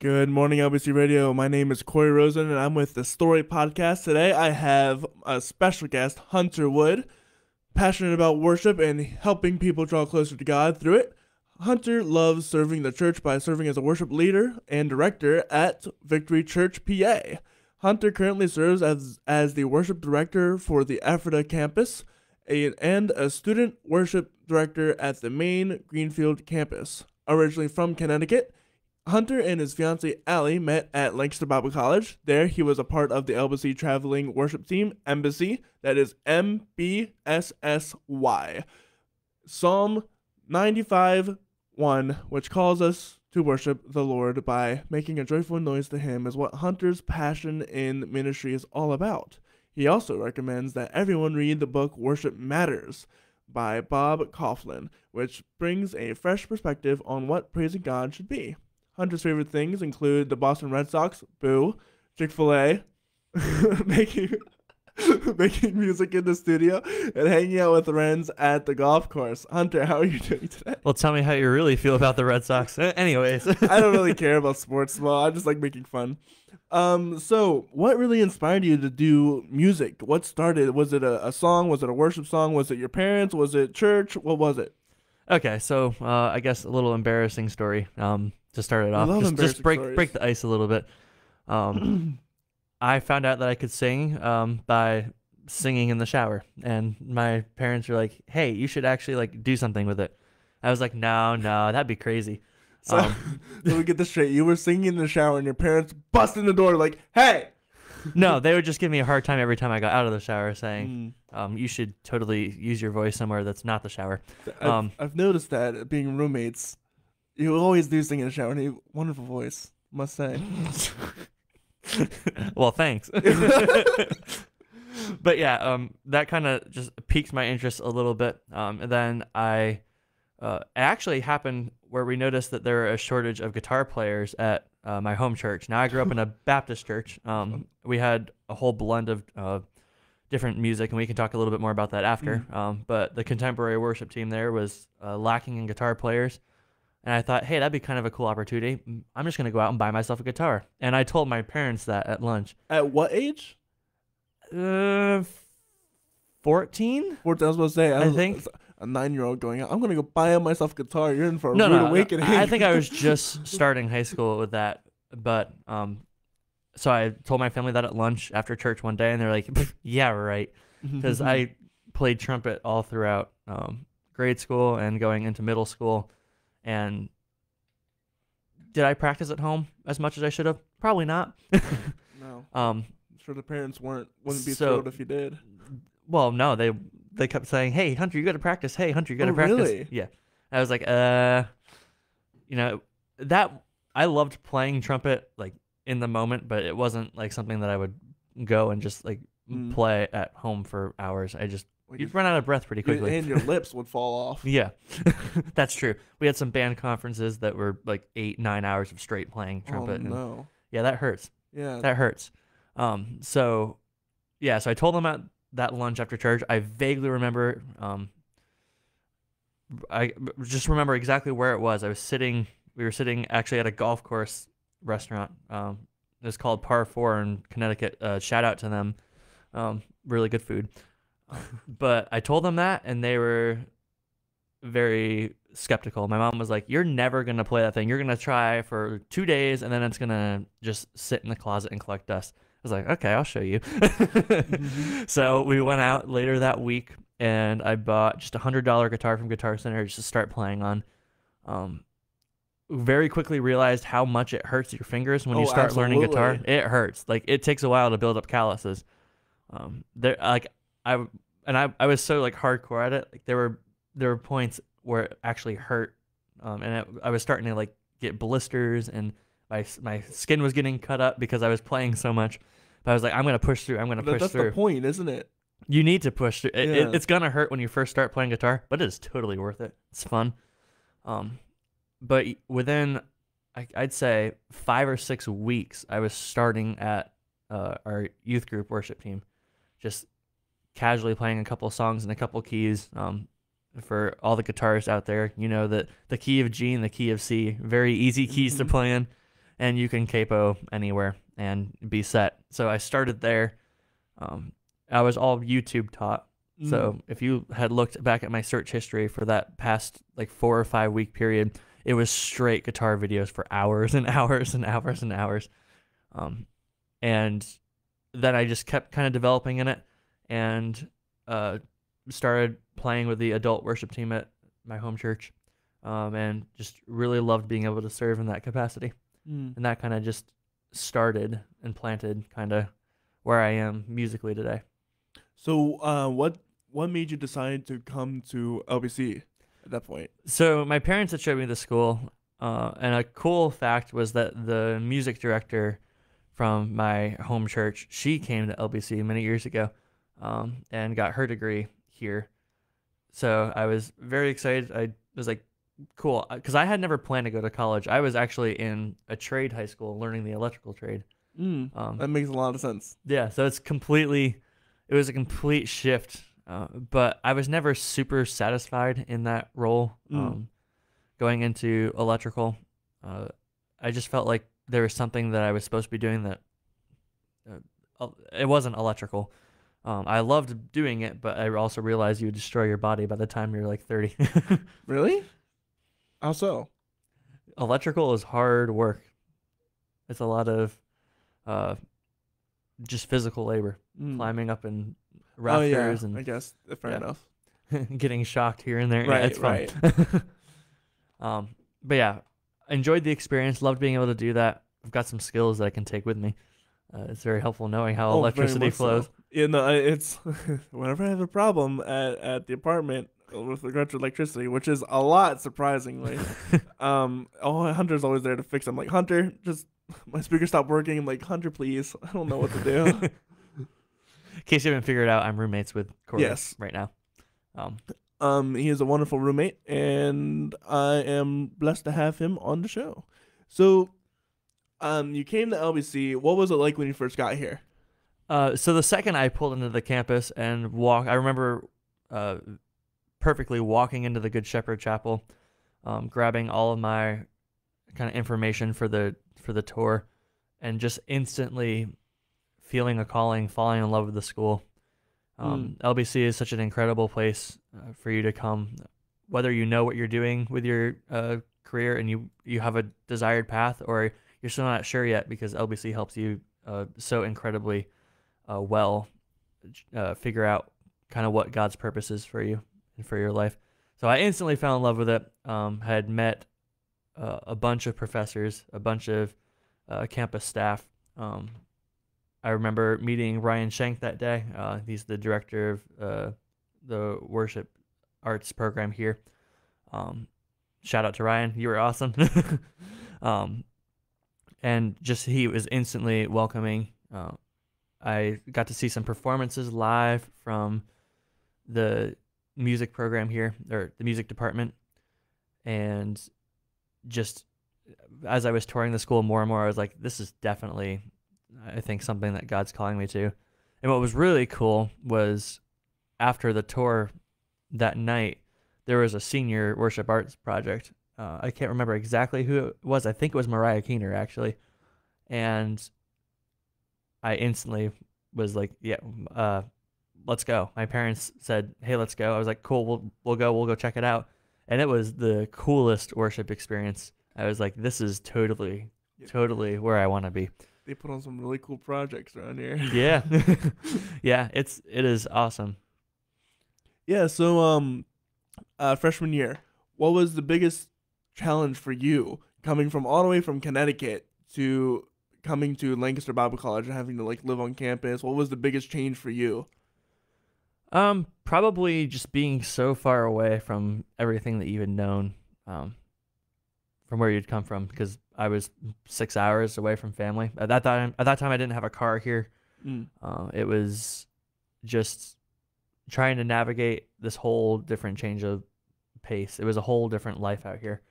Good morning, LBC Radio. My name is Corey Rosen, and I'm with the Story Podcast. Today, I have a special guest, Hunter Wood, passionate about worship and helping people draw closer to God through it. Hunter loves serving the church by serving as a worship leader and director at Victory Church, PA. Hunter currently serves as the worship director for the Ephrata campus and a student worship director at the main Greenfield Campus. Originally from Connecticut, Hunter and his fiancée Allie met at Lancaster Bible College. There, he was a part of the LBC traveling worship team, MBSSY, that is MBSSY. Psalm 95:1, which calls us to worship the Lord by making a joyful noise to Him, is what Hunter's passion in ministry is all about. He also recommends that everyone read the book Worship Matters by Bob Kauflin, which brings a fresh perspective on what praising God should be. Hunter's favorite things include the Boston Red Sox, boo, Chick-Fil-A, making music in the studio, and hanging out with friends at the golf course. Hunter, how are you doing today? Well, tell me how you really feel about the Red Sox. Anyways. I don't really care about sports. Well, I just like making fun. So what really inspired you to do music? What started? Was it a song? Was it a worship song? Was it your parents? Was it church? What was it? Okay, so I guess a little embarrassing story to start it off. Just break the ice a little bit. I found out that I could sing by singing in the shower, and my parents were like, "Hey, you should actually like do something with it." I was like, "No, that'd be crazy." So let me get this straight: you were singing in the shower, and your parents bust in the door like, "Hey!" No, they would just give me a hard time every time I got out of the shower, saying, "You should totally use your voice somewhere that's not the shower." I've noticed that being roommates, you always do sing in the shower, and you have a wonderful voice, must say. Well, thanks. But yeah, that kind of just piqued my interest a little bit. And then it actually happened where we noticed that there were a shortage of guitar players at my home church. Now, I grew up in a Baptist church. We had a whole blend of different music, and we can talk a little bit more about that after. But the contemporary worship team there was lacking in guitar players. And I thought, hey, that'd be kind of a cool opportunity. I'm just going to go out and buy myself a guitar. And I told my parents that at lunch. At what age? 14? 14, I was going to say. I think. A 9-year-old going out, I'm going to go buy myself a guitar. You're in for a rude awakening. I think I was just starting high school with that. But so I told my family that at lunch after church one day, and they're like, yeah, right. Because I played trumpet all throughout grade school and going into middle school. And did I practice at home as much as I should have? Probably not. No. I'm sure the parents wouldn't be thrilled if you did. Well, no, they kept saying, "Hey, Hunter, you got to practice. Hey, Hunter, you got to practice." Really? Yeah. I was like, that I loved playing trumpet like in the moment, but it wasn't like something that I would go and just like play at home for hours. You'd run out of breath pretty quickly. And your lips would fall off. Yeah, that's true. We had some band conferences that were like 8-9 hours of straight playing trumpet. Oh, no. Yeah, that hurts. Yeah. That hurts. So I told them at that lunch after church. I vaguely remember, I just remember exactly where it was. We were sitting actually at a golf course restaurant. It was called Par 4 in Connecticut. Shout out to them. Really good food. But I told them that, and they were very skeptical. My mom was like, "You're never going to play that thing. You're going to try for 2 days, and then it's going to just sit in the closet and collect dust." I was like, "Okay, I'll show you." So we went out later that week, and I bought just a $100 guitar from Guitar Center just to start playing on. Very quickly realized how much it hurts your fingers when you start learning guitar. It hurts. Like, it takes a while to build up calluses. I was so like hardcore at it. Like there were points where it actually hurt, and I was starting to like get blisters, and my skin was getting cut up because I was playing so much. But I was like, I'm gonna push through. That's the point, isn't it? You need to push through. It's gonna hurt when you first start playing guitar, but it is totally worth it. It's fun. But within, I'd say 5 or 6 weeks, I was starting at our youth group worship team, just casually playing a couple songs in a couple keys. For all the guitarists out there, you know that the key of G and the key of C, very easy keys to play in. and you can capo anywhere and be set. So I started there. I was all YouTube taught. So if you had looked back at my search history for that past like 4 or 5 week period, it was straight guitar videos for hours and hours and hours and hours. And then I just kept kind of developing in it, and started playing with the adult worship team at my home church, and just really loved being able to serve in that capacity. And that kind of just started and planted kind of where I am musically today. So what made you decide to come to LBC at that point? So my parents had showed me the school, and a cool fact was that the music director from my home church, she came to LBC many years ago, and got her degree here. So I was very excited. I was like, cool, because I had never planned to go to college. I was actually in a trade high school learning the electrical trade. That makes a lot of sense. Yeah, so it was a complete shift. But I was never super satisfied in that role. Going into electrical, I just felt like there was something that I was supposed to be doing that it wasn't electrical. I loved doing it, but I also realized you would destroy your body by the time you're like 30. Really? How so? Electrical is hard work. It's a lot of just physical labor, climbing up in rafters, and I guess fair enough. getting shocked here and there. Right, yeah, it's fun. right. But yeah, enjoyed the experience. Loved being able to do that. I've got some skills that I can take with me. It's very helpful knowing how electricity flows. So. Yeah, no, it's whenever I have a problem at the apartment with regard to electricity, which is a lot, surprisingly. Hunter's always there to fix. I'm like, Hunter, just my speaker stopped working. I'm like, Hunter, please, I don't know what to do. In case you haven't figured out, I'm roommates with Corey right now. He is a wonderful roommate, and I am blessed to have him on the show. So, you came to LBC. What was it like when you first got here? So the second I pulled into the campus and I remember perfectly walking into the Good Shepherd Chapel, grabbing all of my kind of information for the tour, and just instantly feeling a calling, falling in love with the school. LBC is such an incredible place for you to come, whether you know what you're doing with your career and you have a desired path, or you're still not sure yet, because LBC helps you so incredibly well figure out kind of what God's purpose is for you and for your life. So I instantly fell in love with it. Had met a bunch of professors, a bunch of campus staff. I remember meeting Ryan Schenk that day. He's the director of the worship arts program here. Shout out to Ryan. You were awesome. And just he was instantly welcoming. I got to see some performances live from the music program here, or the music department. And just as I was touring the school more and more, I was like, this is definitely, I think, something that God's calling me to. And what was really cool was after the tour that night, there was a senior worship arts project. I can't remember exactly who it was. I think it was Mariah Keener, actually. And I instantly was like, yeah, let's go. My parents said, hey, let's go. I was like, cool, we'll go check it out. And it was the coolest worship experience. I was like, this is totally where I want to be. They put on some really cool projects around here. Yeah. Yeah, it is awesome. Yeah, so freshman year, what was the biggest challenge for you coming from all the way from Connecticut to coming to Lancaster Bible College and having to like live on campus? What was the biggest change for you? Probably just being so far away from everything that you had known, from where you'd come from, because I was 6 hours away from family. At that time, I didn't have a car here. It was just trying to navigate this whole different change of pace. It was a whole different life out here.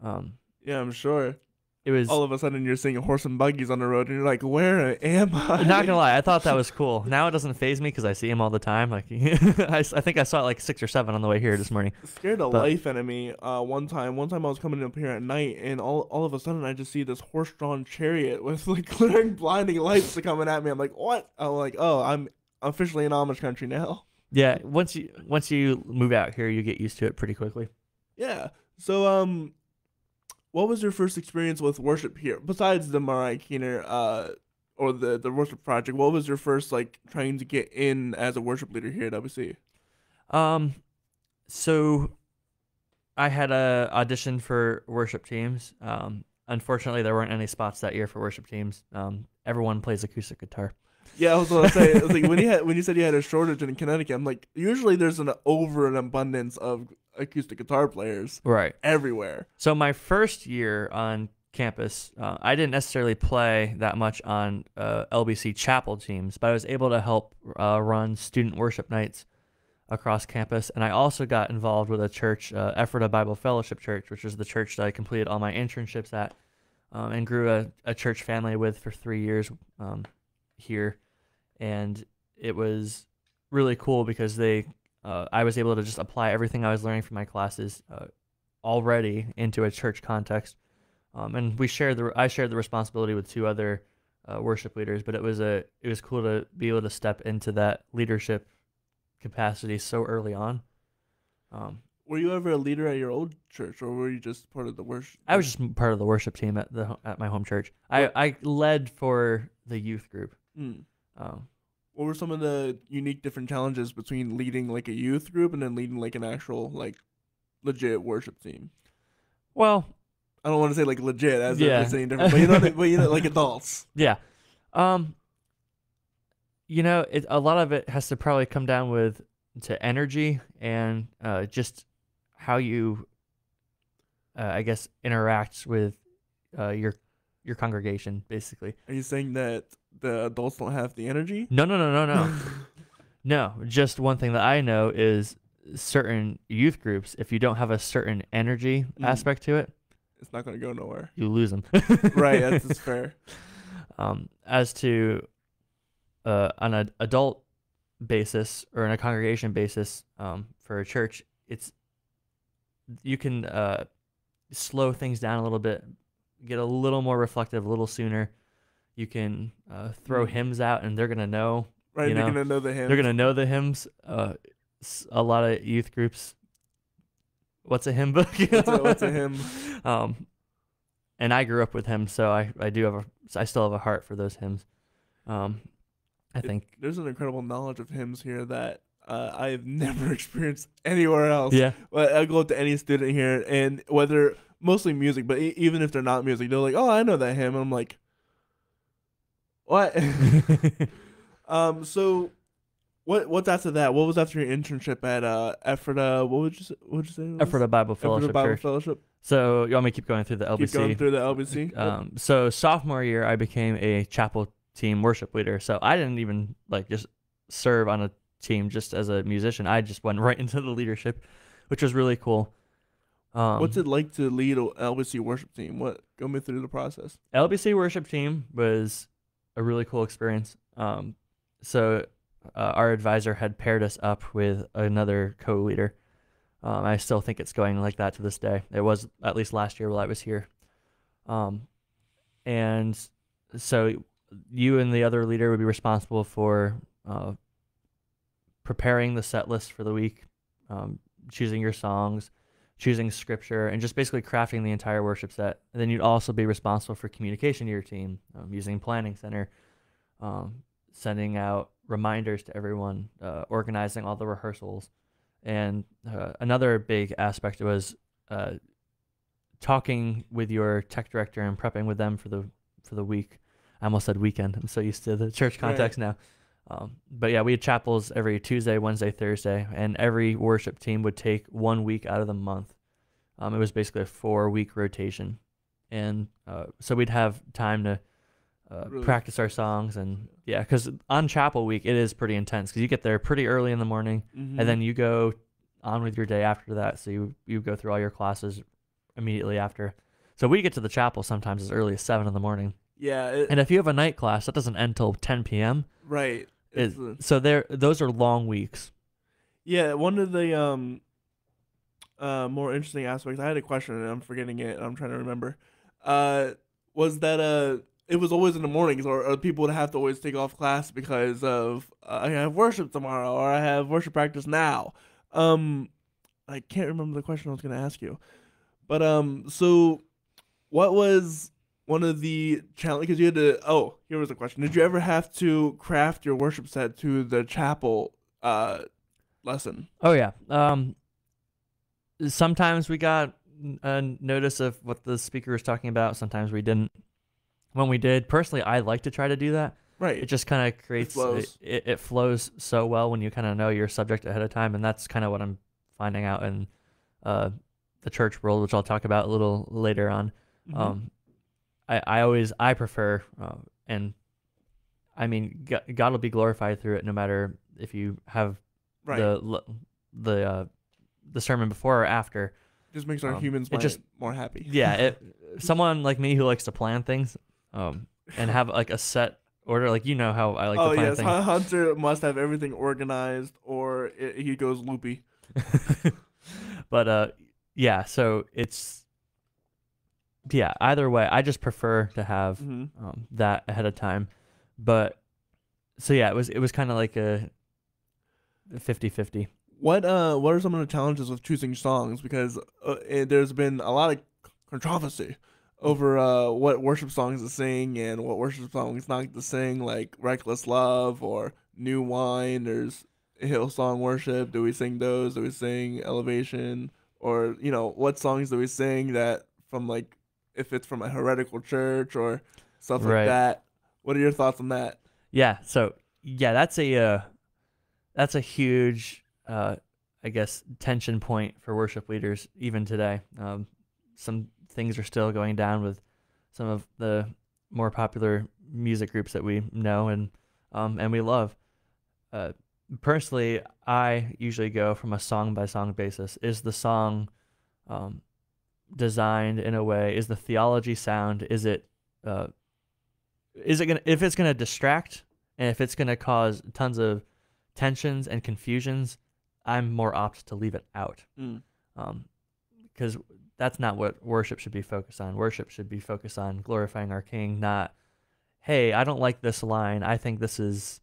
Yeah, I'm sure. it was all of a sudden you're seeing horse and buggies on the road, and you're like, where am I? not gonna lie, I thought that was cool. Now it doesn't faze me because I see him all the time. Like I think I saw it like 6 or 7 on the way here this morning. It scared the But- life out of me. One time I was coming up here at night, and all of a sudden I just see this horse-drawn chariot with like glittering, blinding lights coming at me. I'm like, what? I'm like, oh, I'm officially in Amish country now. Yeah, once you move out here, you get used to it pretty quickly. Yeah. So what was your first experience with worship here besides the Mariah Keener or the worship project? What was your first like trying to get in as a worship leader here at WC? So I had a audition for worship teams. Unfortunately, there weren't any spots that year for worship teams. Everyone plays acoustic guitar. Yeah, I was gonna say, I was like, when you said you had a shortage in Connecticut, I'm like, usually there's an abundance of acoustic guitar players Right. everywhere. So my first year on campus, I didn't necessarily play that much on LBC chapel teams, but I was able to help run student worship nights across campus. And I also got involved with a church, Ephrata Bible Fellowship Church, which is the church that I completed all my internships at, and grew a church family with for 3 years here. And it was really cool because I was able to just apply everything I was learning from my classes already into a church context. And I shared the responsibility with 2 other worship leaders, but it was cool to be able to step into that leadership capacity so early on. Were you ever a leader at your old church, or were you just part of the worship? I was just part of the worship team at my home church. I led for the youth group. What were some of the unique different challenges between leading like a youth group and then leading like an actual like legit worship team? Well, I don't want to say like legit as Yeah. if it's any different, but you know, like adults. yeah. A lot of it has to probably come down to energy and just how you, I guess, interact with your congregation, basically. Are you saying that the adults don't have the energy? No. No, just one thing that I know is certain youth groups, if you don't have a certain energy aspect to it, It's not going to go nowhere. you lose them. Right, that's fair. As to on an adult basis or in a congregation basis for a church, you can slow things down a little bit, get a little more reflective a little sooner. You can throw hymns out, and they're gonna know. Right, they're gonna know the hymns. They're gonna know the hymns. A lot of youth groups. What's a hymn book? What's a hymn? And I grew up with hymns, so I still have a heart for those hymns. I think there's an incredible knowledge of hymns here that I've never experienced anywhere else. Yeah. Well, I go up to any student here, and whether mostly music, but even if they're not music, they're like, "Oh, I know that hymn." And I'm like, "What?" So what's after that? What was after your internship at Ephrata? What would you say? Ephrata Bible Fellowship Ephrata Bible Church. Fellowship. So you want me to keep going through the LBC? Keep going through the LBC. So sophomore year, I became a chapel team worship leader. So I didn't even just serve on a team just as a musician. I just went right into the leadership, which was really cool. What's it like to lead an LBC worship team? Go me through the process. LBC worship team was a really cool experience. So our advisor had paired us up with another co-leader. I still think it's going like that to this day. It was at least last year while I was here. And so you and the other leader would be responsible for preparing the set list for the week, choosing your songs, choosing scripture, and just basically crafting the entire worship set. And then you'd also be responsible for communication to your team, using Planning Center, sending out reminders to everyone, organizing all the rehearsals. And another big aspect was talking with your tech director and prepping with them for the week. I almost said weekend. I'm so used to the church context now. But yeah, we had chapels every Tuesday, Wednesday, Thursday, and every worship team would take 1 week out of the month. It was basically a 4-week rotation. And so we'd have time to really practice our songs. And yeah, because on chapel week, it is pretty intense because you get there pretty early in the morning, and then you go on with your day after that. So you go through all your classes immediately after. So we get to the chapel sometimes as early as 7 in the morning. Yeah. And if you have a night class, that doesn't end till 10 p.m. Right. So those are long weeks. Yeah, one of the more interesting aspects. I had a question and I'm forgetting it. I'm trying to remember. Was that it was always in the mornings, or people would have to always take off class because of I have worship tomorrow or I have worship practice now. I can't remember the question I was going to ask you, but so what was one of the challenges? Because you had to. Oh, here was the question. Did you ever have to craft your worship set to the chapel lesson? Oh yeah. Sometimes we got a notice of what the speaker was talking about. Sometimes we didn't. When we did, personally, I like to try to do that. Right. It just kind of creates it flows so well when you kind of know your subject ahead of time, and that's kind of what I'm finding out in the church world, which I'll talk about a little later on. Mm-hmm. I prefer, and I mean, God will be glorified through it, no matter if you have the sermon before or after. Just makes our humans mind more happy. Yeah, someone like me who likes to plan things, and have like a set order, like how I like to plan things. Oh yes, Hunter must have everything organized, or he goes loopy. But yeah, so either way, I just prefer to have that ahead of time. But so yeah, it was kind of like a 50-50. What are some of the challenges with choosing songs? Because there's been a lot of controversy over what worship songs to sing and what worship songs not to sing, like Reckless Love or New Wine. There's Hillsong Worship. Do we sing those? Do we sing Elevation? Or, what songs do we sing that from, like, if it's from a heretical church or stuff like that? What are your thoughts on that? Yeah, so, yeah, that's a huge, I guess, tension point for worship leaders even today. Some things are still going down with some of the more popular music groups that we know and we love. Personally, I usually go from a song by song basis. Is the song designed in a way? Is the theology sound? Is it gonna, if it's gonna distract and if it's gonna cause tons of tensions and confusions, I'm more apt to leave it out. Because that's not what worship should be focused on. Worship should be focused on glorifying our King, not, hey, I don't like this line. I think this is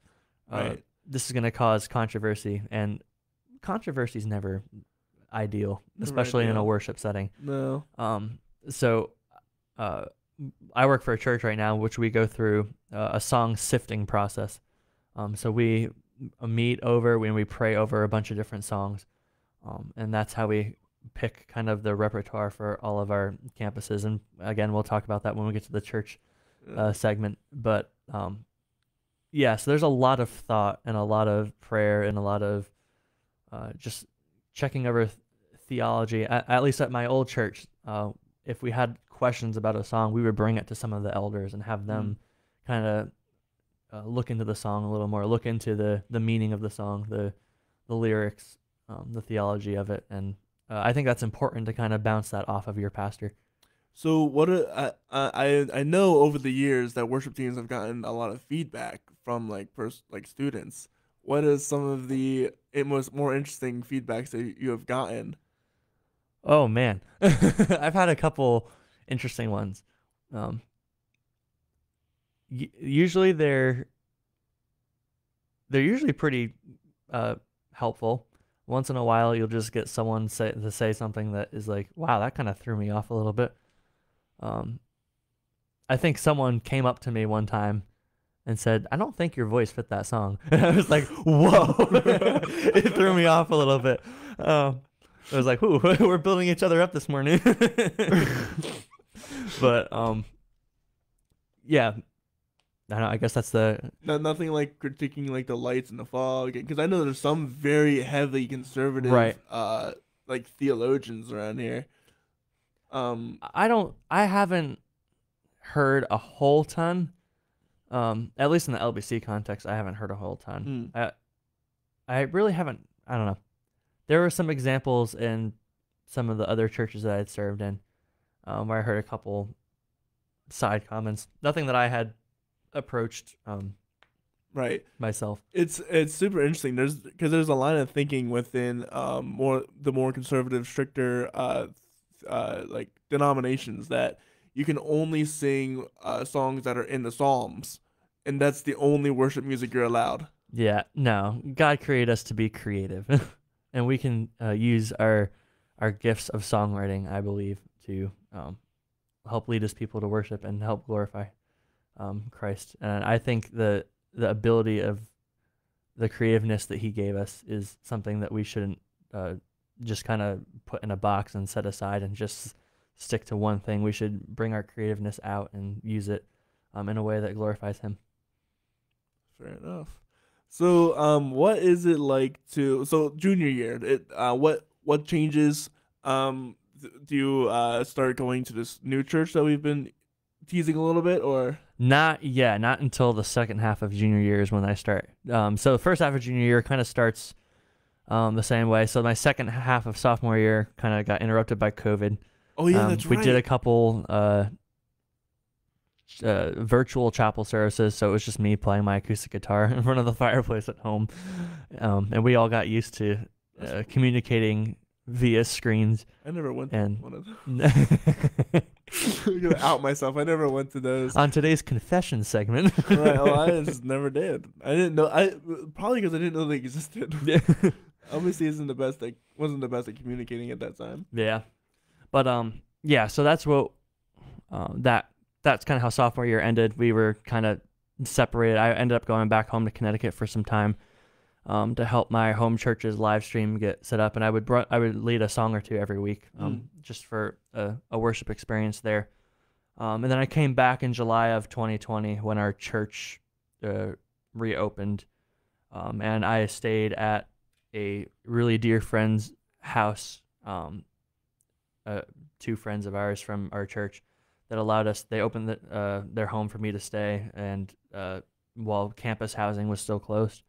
going to cause controversy, and controversy is never ideal, especially in a worship setting. No. So I work for a church right now, which we go through a song sifting process. So we meet over when we pray over a bunch of different songs, and that's how we pick kind of the repertoire for all of our campuses. And again, we'll talk about that when we get to the church segment. But yeah, so there's a lot of thought and a lot of prayer and a lot of just checking over theology. At least at my old church, if we had questions about a song, we would bring it to some of the elders and have them kind of look into the song a little more, look into the meaning of the song, the lyrics, the theology of it. And I think that's important to kind of bounce that off of your pastor. So I know over the years that worship teams have gotten a lot of feedback from like students. What is some of the more interesting feedbacks that you have gotten? Oh man, I've had a couple interesting ones. Usually they're usually pretty helpful. Once in a while, you'll just get someone to say something that is like, wow, that kind of threw me off a little bit. I think someone came up to me one time and said, I don't think your voice fit that song. And I was like, whoa, it threw me off a little bit. I was like, ooh, we're building each other up this morning. But yeah, I don't know, I guess that's nothing like critiquing like the lights and the fog, because I know there's some very heavily conservative like theologians around here. I haven't heard a whole ton. At least in the LBC context, I haven't heard a whole ton. I really haven't. I don't know. There were some examples in some of the other churches that I'd served in, where I heard a couple side comments. Nothing that I had approached Right. myself. It's super interesting. There's a line of thinking within more conservative, stricter like denominations that you can only sing songs that are in the Psalms, and that's the only worship music you're allowed. Yeah, no. God created us to be creative, and we can use our gifts of songwriting, I believe, to help lead His people to worship and help glorify Christ. And I think the ability of the creativeness that He gave us is something that we shouldn't just kind of put in a box and set aside and just stick to one thing. We should bring our creativeness out and use it in a way that glorifies Him. Fair enough. So, what is it like junior year? What changes? Do you start going to this new church that we've been teasing a little bit, or? Not until the second half of junior year is when I start. So the first half of junior year kind of starts the same way. So my second half of sophomore year kind of got interrupted by COVID. Oh yeah, that's right. We did a couple virtual chapel services, so it was just me playing my acoustic guitar in front of the fireplace at home, and we all got used to communicating via screens. I never went to one of those. I'm gonna out myself. I never went to those. On today's confession segment. Right. Well, I just never did. I didn't know. Probably because I didn't know they existed. Yeah. Obviously, wasn't the best at communicating at that time. Yeah. But yeah. So that's what that's kind of how sophomore year ended. We were kind of separated. I ended up going back home to Connecticut for some time to help my home church's live stream get set up, and I would lead a song or two every week, just for a worship experience there. And then I came back in July of 2020 when our church reopened, and I stayed at a really dear friend's house. Two friends of ours from our church that allowed us. They opened their home for me to stay, and while campus housing was still closed.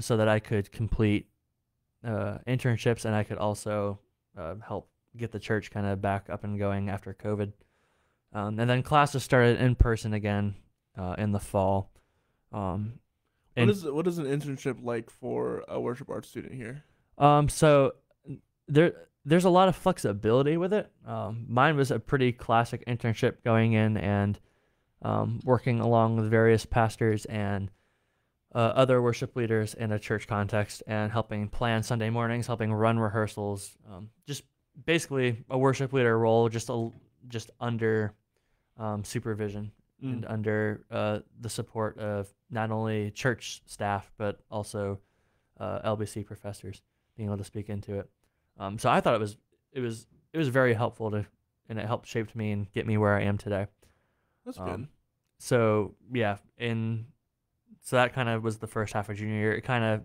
So that I could complete internships, and I could also help get the church kind of back up and going after COVID. And then classes started in person again in the fall. What is an internship like for a worship arts student here? So there's a lot of flexibility with it. Mine was a pretty classic internship, going in and working along with various pastors and other worship leaders in a church context, and helping plan Sunday mornings, helping run rehearsals, just basically a worship leader role, just under supervision and under the support of not only church staff but also LBC professors being able to speak into it. So I thought it was very helpful and it helped shape me and get me where I am today. That's good. So yeah, so that kind of was the first half of junior year. It kind of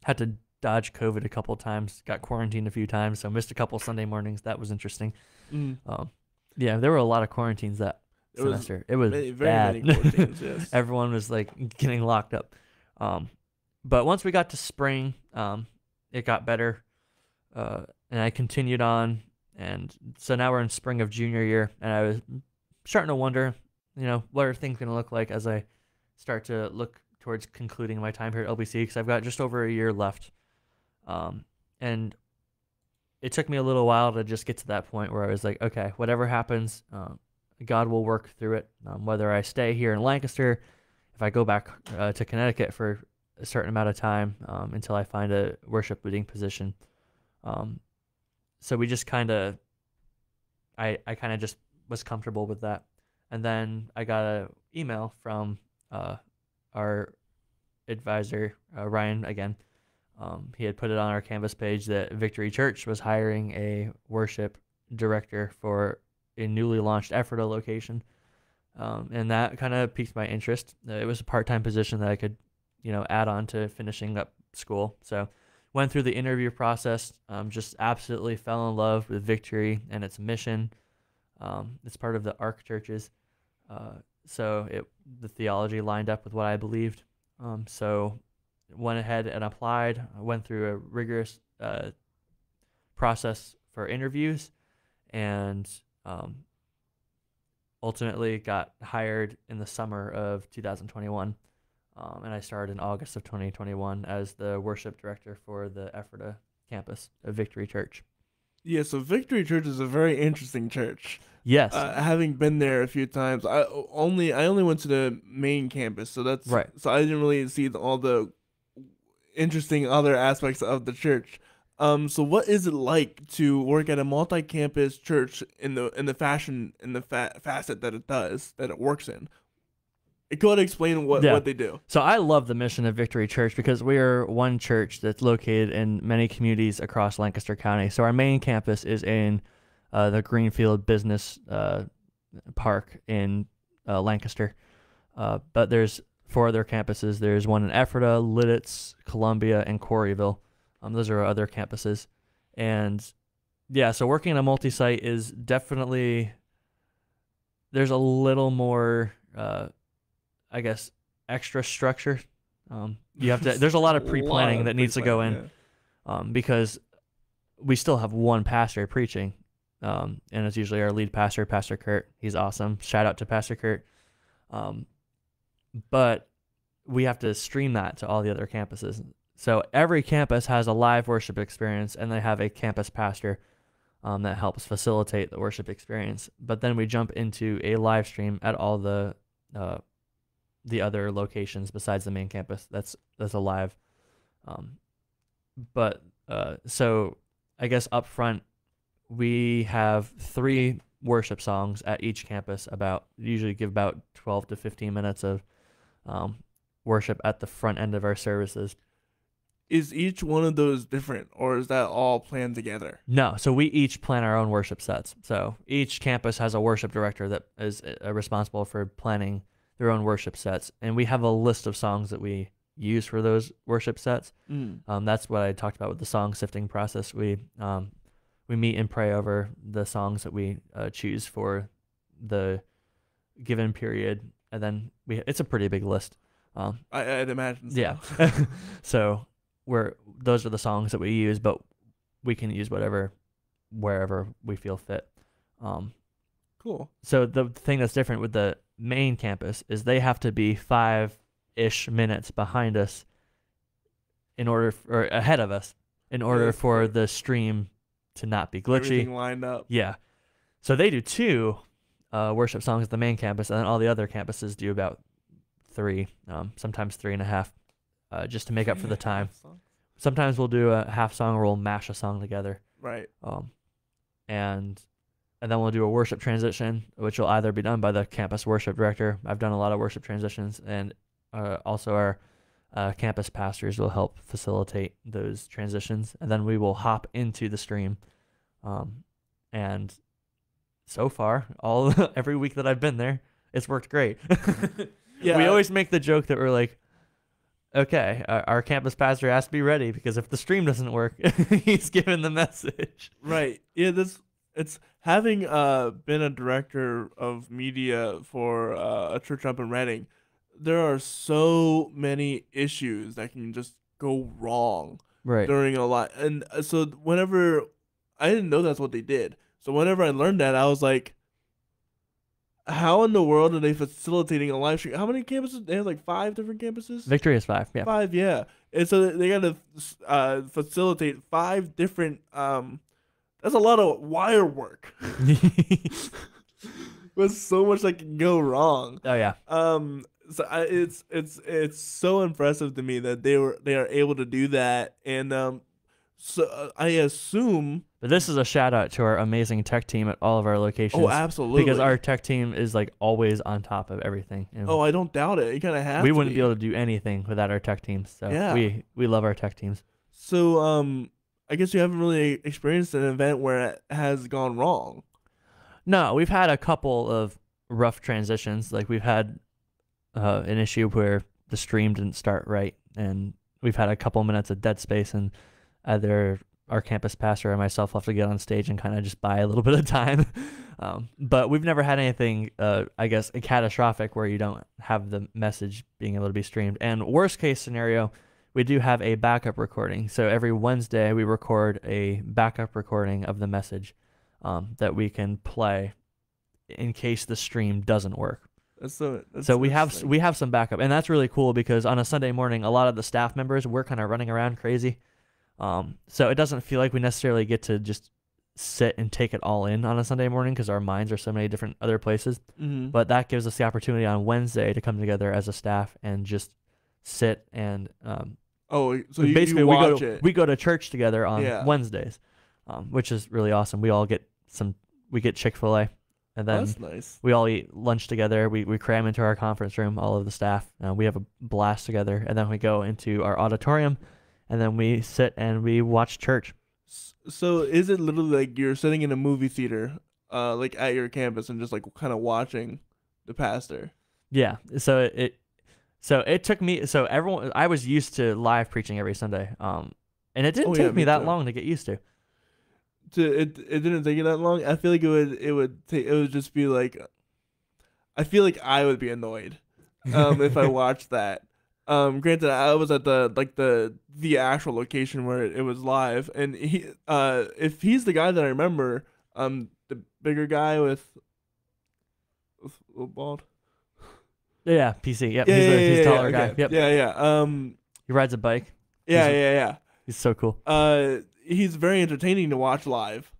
had to dodge COVID a couple of times, got quarantined a few times, so missed a couple Sunday mornings. That was interesting. Yeah, there were a lot of quarantines that semester. It was very bad. many quarantines, yes. Everyone was like getting locked up. But once we got to spring, it got better, and I continued on. And so now we're in spring of junior year, and I was starting to wonder, what are things going to look like as I start to look towards concluding my time here at LBC, because I've got just over a year left. And it took me a little while to just get to that point where I was like, okay, whatever happens, God will work through it. Whether I stay here in Lancaster, if I go back to Connecticut for a certain amount of time until I find a worship leading position. So we just I kind of just was comfortable with that. And then I got an email from our advisor, Ryan, again. He had put it on our Canvas page that Victory Church was hiring a worship director for a newly launched Ephrata location. And that kind of piqued my interest. It was a part-time position that I could, add on to finishing up school. So went through the interview process, just absolutely fell in love with Victory and its mission. It's part of the ARC churches. So the theology lined up with what I believed. So went ahead and applied. I went through a rigorous process for interviews, and Ultimately got hired in the summer of 2021, and I started in August of 2021 as the worship director for the Ephrata campus of Victory Church. Yeah, so Victory Church is a very interesting church. Yes. Having been there a few times, I only went to the main campus, so that's Right. So I didn't really see all the interesting other aspects of the church. So what is it like to work at a multi-campus church in the facet that it works in? Go ahead and explain what they do. So I love the mission of Victory Church because we are one church that's located in many communities across Lancaster County. So our main campus is in the Greenfield Business Park in Lancaster. But there's 4 other campuses. There's one in Ephrata, Lidditz, Columbia, and Quarryville. Those are our other campuses. And yeah, so working in a multi-site is definitely, there's a little more, I guess, extra structure. You have to. There's a lot of pre-planning that needs to go in, because we still have one pastor preaching, and it's usually our lead pastor, Pastor Kurt. He's awesome. Shout out to Pastor Kurt. But we have to stream that to all the other campuses. So every campus has a live worship experience, and they have a campus pastor that helps facilitate the worship experience. But then we jump into a live stream at all the other locations besides the main campus. That's a live. So I guess up front, we have 3 worship songs at each campus. Usually give about 12 to 15 minutes of worship at the front end of our services. Is each one of those different, or is that all planned together? No, so we each plan our own worship sets. So each campus has a worship director that is responsible for planning their own worship sets, and we have a list of songs that we use for those worship sets. That's what I talked about with the song sifting process. We meet and pray over the songs that we choose for the given period, and then it's a pretty big list. I'd imagine so. Yeah. So those are the songs that we use, but we can use whatever wherever we feel fit. Cool. So the thing that's different with the main campus is they have to be 5-ish minutes behind us or ahead of us in order for the stream to not be glitchy. Everything lined up. Yeah. So they do 2 worship songs at the main campus, and then all the other campuses do about 3, sometimes 3.5, just to make up for the time. Sometimes we'll do a half song, or we'll mash a song together. Right. And then we'll do a worship transition, which will either be done by the campus worship director. I've done a lot of worship transitions, and also our campus pastors will help facilitate those transitions. And then we will hop into the stream. And so far, every week that I've been there, it's worked great. Yeah. We always make the joke that we're like, okay, our campus pastor has to be ready, because if the stream doesn't work, he's given the message. Right. Yeah, it's having been a director of media for a church up in Reading, there are so many issues that can just go wrong during a lot. And so whenever I didn't know that's what they did. So whenever I learned that, I was like, how in the world are they facilitating a live stream? How many campuses? They have like 5 different campuses? Victory is 5, yeah. 5, yeah. And so they got to facilitate 5 different, that's a lot of wire work. There's so much that can go wrong. Oh, yeah. So it's so impressive to me that they are able to do that. And so I assume. But this is a shout out to our amazing tech team at all of our locations. Oh, absolutely. Because our tech team is like always on top of everything. And I don't doubt it. You kind of have we to wouldn't be able to do anything without our tech teams. So yeah. we love our tech teams. So I guess you haven't really experienced an event where it has gone wrong. No, we've had a couple of rough transitions. Like we've had an issue where the stream didn't start right, and we've had a couple minutes of dead space, and either our campus pastor or myself will have to get on stage and kind of just buy a little bit of time. But we've never had anything, I guess, catastrophic where you don't have the message being able to be streamed. And worst case scenario, we do have a backup recording. So every Wednesday we record a backup recording of the message. that we can play in case the stream doesn't work. So we have some backup, and that's really cool because on a Sunday morning, a lot of the staff members, we're kind of running around crazy. So it doesn't feel like we necessarily get to just sit and take it all in on a Sunday morning because our minds are so many different other places. Mm-hmm. But that gives us the opportunity on Wednesday to come together as a staff and just sit and so basically you watch it. We go to church together on Yeah. Wednesdays, which is really awesome. We all get Chick-Fil-A. And then that's nice. we all eat lunch together. We cram into our conference room, all of the staff. We have a blast together. And then we go into our auditorium, and then we sit and we watch church. So is it literally like you're sitting in a movie theater, like at your campus, and just like kind of watching the pastor? Yeah. So it took me. So I was used to live preaching every Sunday. And it didn't take me that long to get used to. It didn't take you that long. I feel like it would just be like, I feel like I would be annoyed if I watched that. Granted, I was at the actual location where it was live, and if he's the guy that I remember, the bigger guy with bald. Yeah, PC. Yep, he's a taller guy. Okay. Yep. Yeah. He rides a bike. Yeah. He's so cool. He's very entertaining to watch live,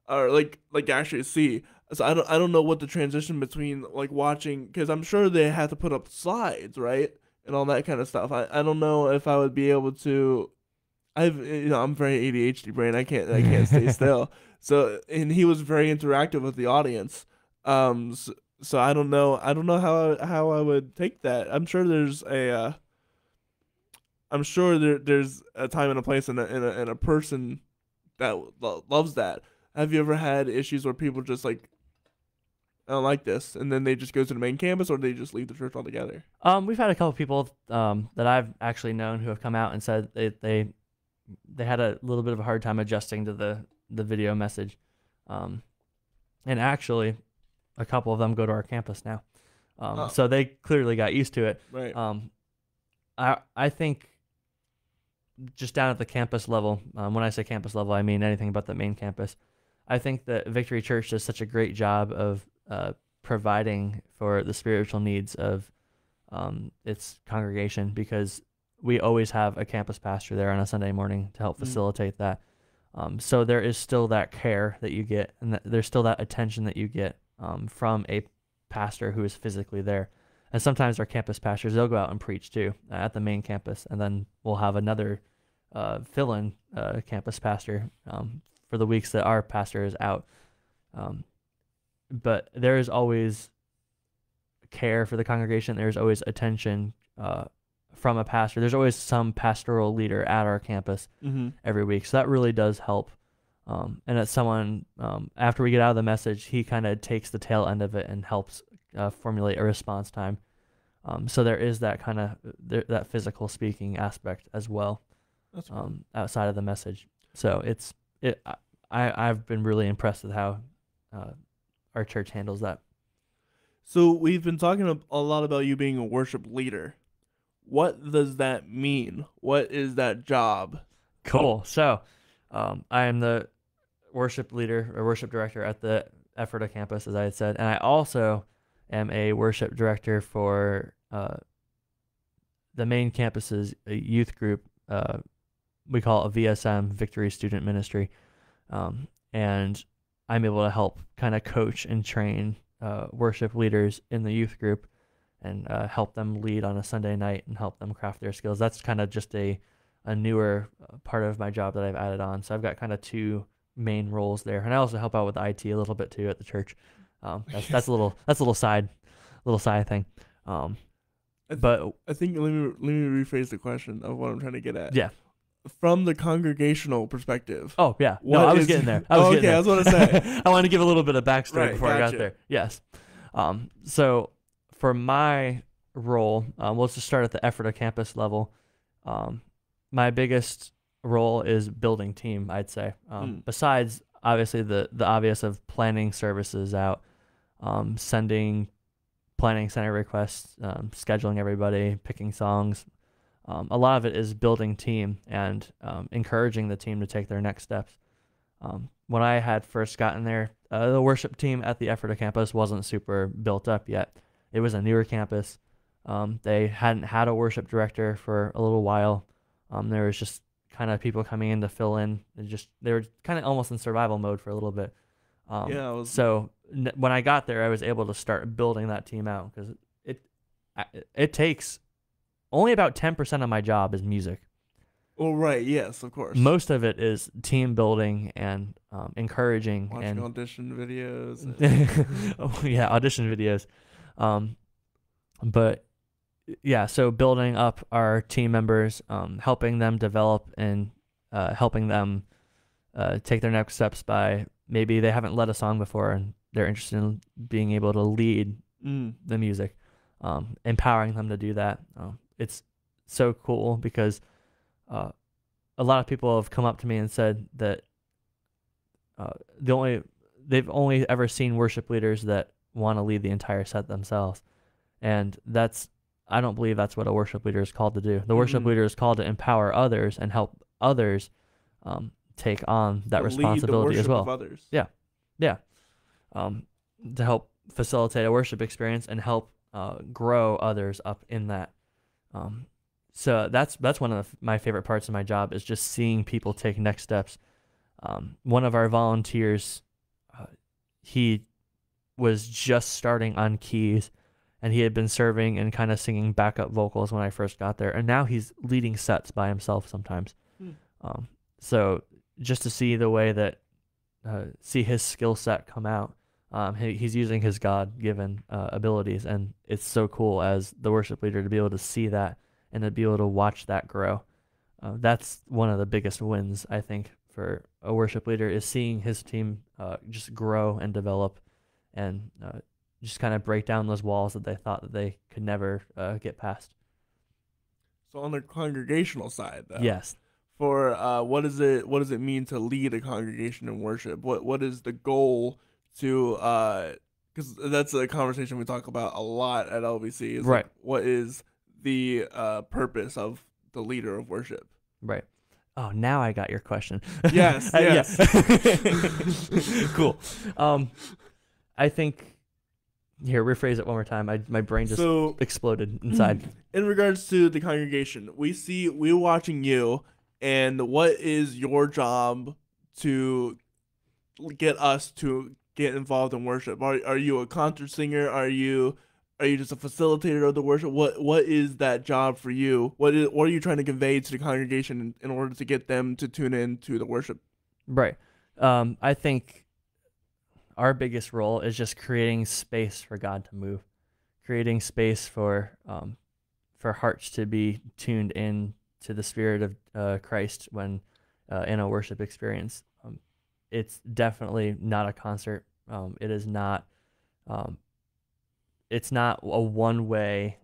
or like actually see. So I don't know what the transition between like watching, because I'm sure they have to put up slides, right, and all that kind of stuff. I don't know if I would be able to. I'm very ADHD brain. I can't stay still. So, and he was very interactive with the audience. So I don't know how I would take that. I'm sure there's a. I'm sure there's a time and a place and a person that loves that. Have you ever had issues where people just like, I don't like this, and then they just go to the main campus, or they just leave the church altogether? We've had a couple people that I've actually known who have come out and said they had a little bit of a hard time adjusting to the video message, and actually, a couple of them go to our campus now, so they clearly got used to it. Right. I think. Just down at the campus level, when I say campus level, I mean anything but the main campus. I think that Victory Church does such a great job of providing for the spiritual needs of its congregation, because we always have a campus pastor there on a Sunday morning to help facilitate that. So there is still that care that you get, and there's still that attention that you get from a pastor who is physically there. And sometimes our campus pastors, they'll go out and preach too at the main campus, and then we'll have another fill-in campus pastor for the weeks that our pastor is out. But there is always care for the congregation. There's always attention from a pastor. There's always some pastoral leader at our campus every week. So that really does help. And it's someone, after we get out of the message, he kind of takes the tail end of it and helps formulate a response time. So there is that kind of that physical speaking aspect as well, outside of the message. So I've been really impressed with how our church handles that. So we've been talking a lot about you being a worship leader. What does that mean? What is that job? Cool. So I am the worship leader or worship director at the Ephrata campus, as I had said, and I also am a worship director for the main campus's youth group. We call it a VSM, Victory Student Ministry, and I'm able to help kind of coach and train worship leaders in the youth group, and help them lead on a Sunday night and help them craft their skills. That's kind of just a newer part of my job that I've added on. So I've got kind of two main roles there, and I also help out with IT a little bit too at the church. That's a little side thing. But I think let me rephrase the question of what I'm trying to get at. Yeah. From the congregational perspective. Oh yeah. No, I was getting there. I was going to say. I want to give a little bit of backstory before I got gotcha. there. Yes. So for my role, we'll just start at the Ephrata campus level. My biggest role is building team, I'd say. Besides obviously the obvious of planning services out, sending planning center requests, scheduling everybody, picking songs. A lot of it is building team and encouraging the team to take their next steps. when I had first gotten there, the worship team at the Ephrata campus wasn't super built up yet. It was a newer campus. They hadn't had a worship director for a little while. There was just kind of people coming in to fill in. They were kind of almost in survival mode for a little bit. So when I got there, I was able to start building that team out because it takes only about 10% of my job is music. Well, right. Yes, of course. Most of it is team building and encouraging. Watching audition videos. Oh, yeah, audition videos. But yeah, so building up our team members, helping them develop and helping them take their next steps by maybe they haven't led a song before and they're interested in being able to lead the music, empowering them to do that. It's so cool because a lot of people have come up to me and said that they've only ever seen worship leaders that want to lead the entire set themselves, and I don't believe that's what a worship leader is called to do. The worship leader is called to empower others and help others take on that responsibility as well. Of others. Yeah. To help facilitate a worship experience and help grow others up in that. So that's one of my favorite parts of my job is just seeing people take next steps. One of our volunteers, he was just starting on keys, and he had been serving and kind of singing backup vocals when I first got there, and now he's leading sets by himself sometimes. So just to see the way that see his skill set come out, he's using his God-given abilities, and it's so cool as the worship leader to be able to see that and to be able to watch that grow. That's one of the biggest wins, I think, for a worship leader is seeing his team just grow and develop and just kind of break down those walls that they thought that they could never get past. So on the congregational side, though, yes, for what does it mean to lead a congregation in worship? What is the goal to because that's a conversation we talk about a lot at LBC. Is right. Like, what is the purpose of the leader of worship? Right. Oh, now I got your question. Yes. Yes. Cool. I think. Here, rephrase it one more time. My brain just exploded inside. In regards to the congregation, we're watching you, and what is your job to get us to get involved in worship? Are you a concert singer? Are you just a facilitator of the worship? What is that job for you? What are you trying to convey to the congregation in order to get them to tune in to the worship? Right. I think our biggest role is just creating space for God to move, creating space for hearts to be tuned in to the Spirit of Christ when in a worship experience. It's definitely not a concert. It is not. It's not a one-way.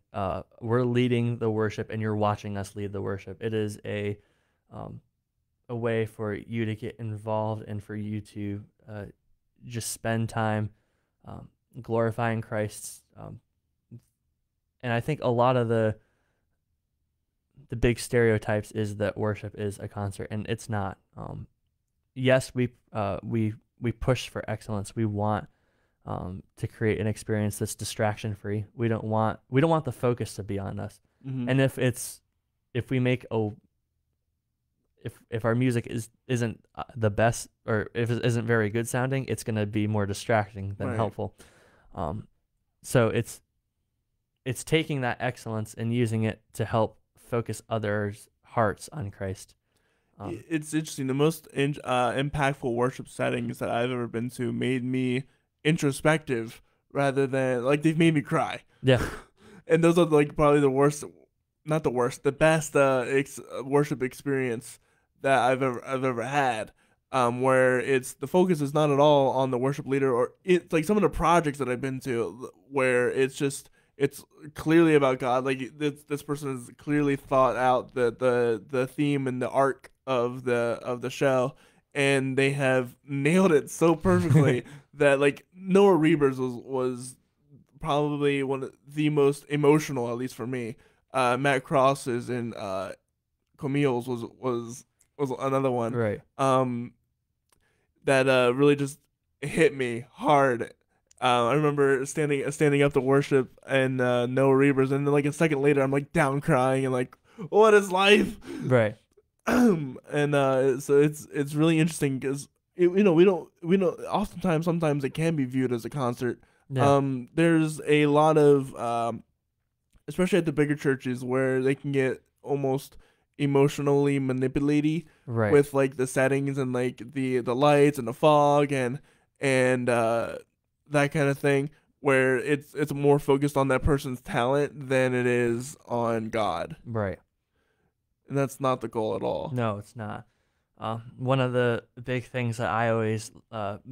We're leading the worship, and you're watching us lead the worship. It is a way for you to get involved and for you to just spend time glorifying Christ. And I think a lot of the big stereotypes is that worship is a concert, and it's not. Yes, we push for excellence. We want to create an experience that's distraction free. We don't want the focus to be on us. Mm-hmm. And if our music isn't the best, or if it isn't very good sounding, it's going to be more distracting than helpful. So it's taking that excellence and using it to help focus others' hearts on Christ. It's interesting. The most impactful worship settings that I've ever been to made me introspective rather than, like, they've made me cry. Yeah. And those are, like, probably the best worship experience that I've ever had, where the focus is not at all on the worship leader, or it's like some of the projects that I've been to where it's clearly about God. Like this person has clearly thought out the theme and the arc of the show, and they have nailed it so perfectly that, like, Noah Reber's was probably one of the most emotional, at least for me. Matt Cross's and Camille's was another one. Right. that really just hit me hard. I remember standing up to worship and Noah Reavers, and then like a second later, I'm like down crying and like, what is life? Right. And so it's really interesting because we don't oftentimes sometimes it can be viewed as a concert. Yeah. There's a lot of especially at the bigger churches where they can get almost emotionally manipulated Right. with like the settings and like the lights and the fog and that kind of thing, where it's more focused on that person's talent than it is on God, Right. and that's not the goal at all. No, it's not. One of the big things that I always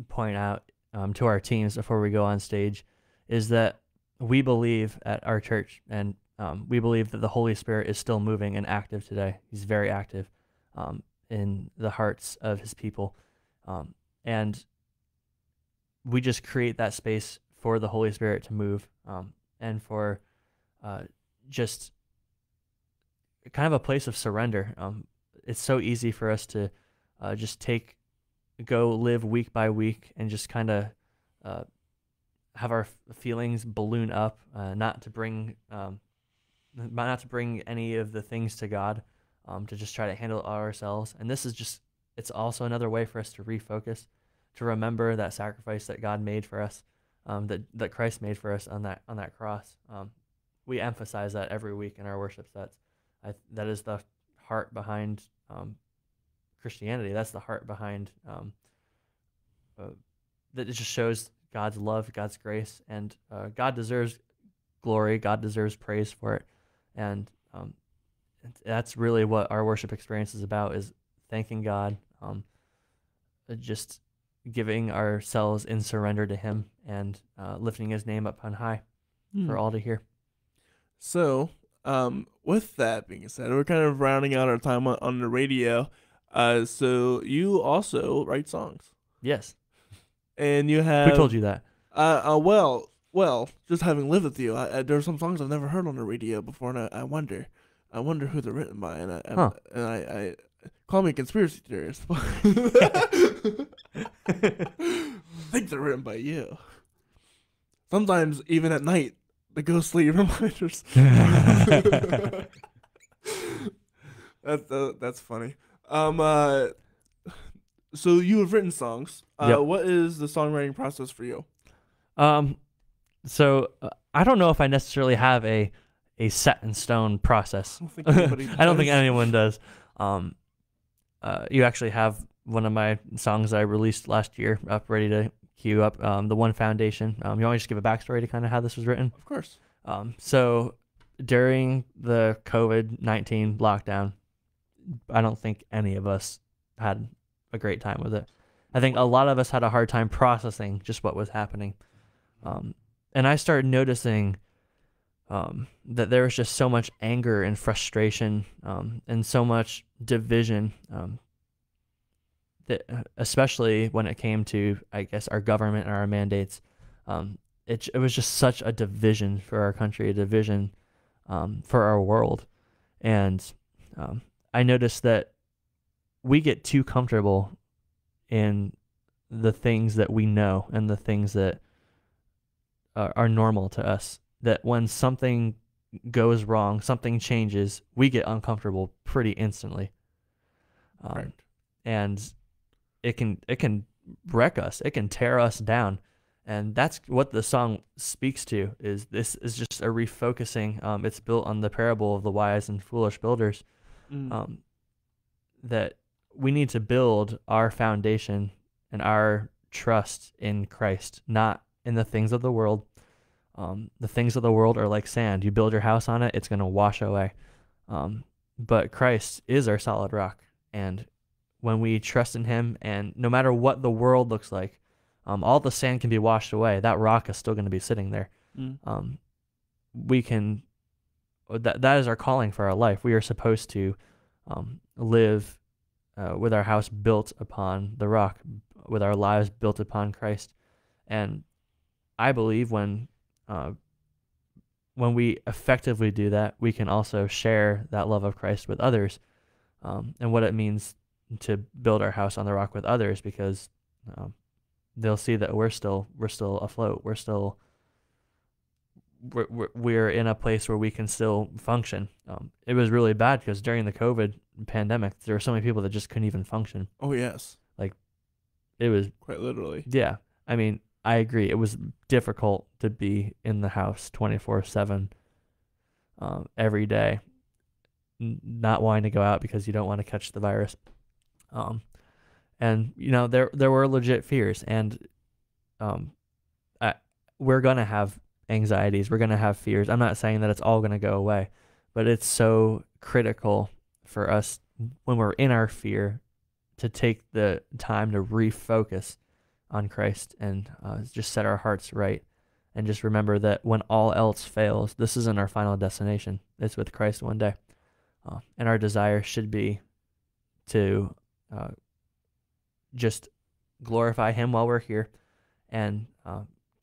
point out to our teams before we go on stage is that we believe at our church, and we believe that the Holy Spirit is still moving and active today. He's very active in the hearts of his people. And we just create that space for the Holy Spirit to move and for just kind of a place of surrender. It's so easy for us to just go live week by week and just kind of have our feelings balloon up, not to bring any of the things to God, to just try to handle it ourselves. And this is just, it's also another way for us to refocus, to remember that sacrifice that God made for us, that Christ made for us on that cross. We emphasize that every week in our worship sets. That is the heart behind Christianity. That's the heart behind that it just shows God's love, God's grace, and God deserves glory. God deserves praise for it, and that's really what our worship experience is about: is thanking God, just giving ourselves in surrender to Him, and lifting His name up on high for all to hear. So, with that being said, we're kind of rounding out our time on the radio. So you also write songs. Yes. And you have... Who told you that? Well, just having lived with you, there are some songs I've never heard on the radio before, and I wonder who they're written by, and I call me a conspiracy theorist, but I think they're written by you. Sometimes even at night, the ghostly reminders. That's funny. So you have written songs. Yep. What is the songwriting process for you? So I don't know if I necessarily have a set in stone process. I don't think anyone does. You actually have one of my songs I released last year up, ready to queue up. The One Foundation. You want me to just give a backstory to kind of how this was written? Of course. So during the COVID-19 lockdown, I don't think any of us had a great time with it. I think a lot of us had a hard time processing just what was happening. And I started noticing that there was just so much anger and frustration and so much division, that especially when it came to, I guess, our government and our mandates. It was just such a division for our country, a division for our world. And I noticed that we get too comfortable in the things that we know and the things that are normal to us, that when something goes wrong, something changes, we get uncomfortable pretty instantly. Right. And it can wreck us. It can tear us down. And that's what the song speaks to, is this is just a refocusing. It's built on the parable of the wise and foolish builders. That we need to build our foundation and our trust in Christ, not in the things of the world. The things of the world are like sand. You build your house on it, it's going to wash away. But Christ is our solid rock. And when we trust in Him, and no matter what the world looks like, all the sand can be washed away. That rock is still going to be sitting there. We can, that is our calling for our life. We are supposed to live with our house built upon the rock, with our lives built upon Christ. And I believe when we effectively do that, we can also share that love of Christ with others, and what it means to build our house on the rock with others, because they'll see that we're still afloat. We're in a place where we can still function. It was really bad because during the COVID pandemic, there were so many people that just couldn't even function. Oh, yes. Like, it was quite literally. Yeah. I mean, I agree. It was difficult to be in the house 24/7 every day, not wanting to go out because you don't want to catch the virus. And there were legit fears, and we're gonna have anxieties, we're gonna have fears. I'm not saying that it's all gonna go away, but it's so critical for us when we're in our fear to take the time to refocus on Christ and just set our hearts right, and just remember that when all else fails, this isn't our final destination. It's with Christ one day, and our desire should be to just glorify Him while we're here, and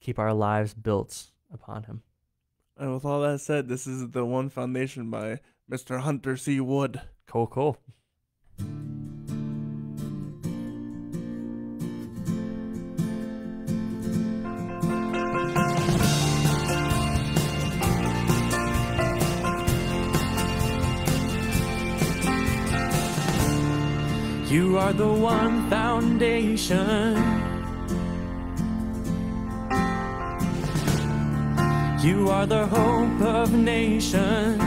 keep our lives built upon Him. And with all that said, this is The One Foundation by Mr. Hunter C. Wood. Cool. You are the one foundation. You are the hope of nations.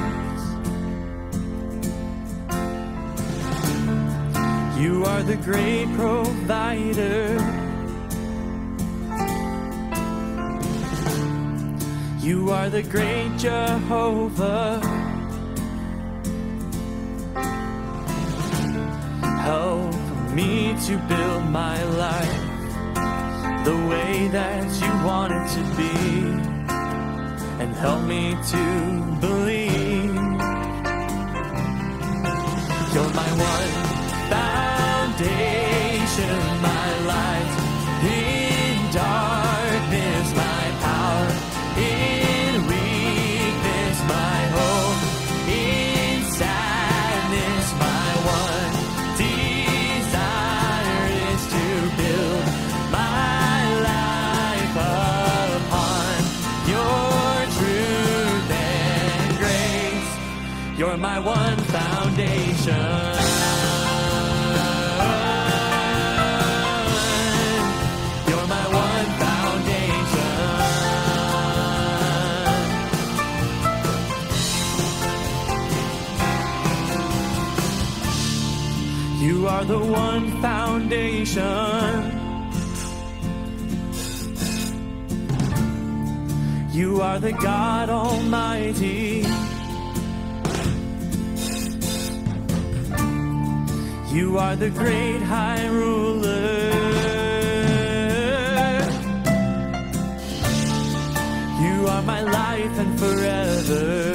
You are the great provider. You are the great Jehovah. Help me to build my life the way that you want it to be, and help me to believe. You're my one foundation, my light in darkness, my power in weakness, my hope in sadness, my one desire is to build my life upon your truth and grace. You're my one foundation. You're my one foundation. You are the one foundation. You are the God Almighty. You are the great high ruler. You are my life and forever.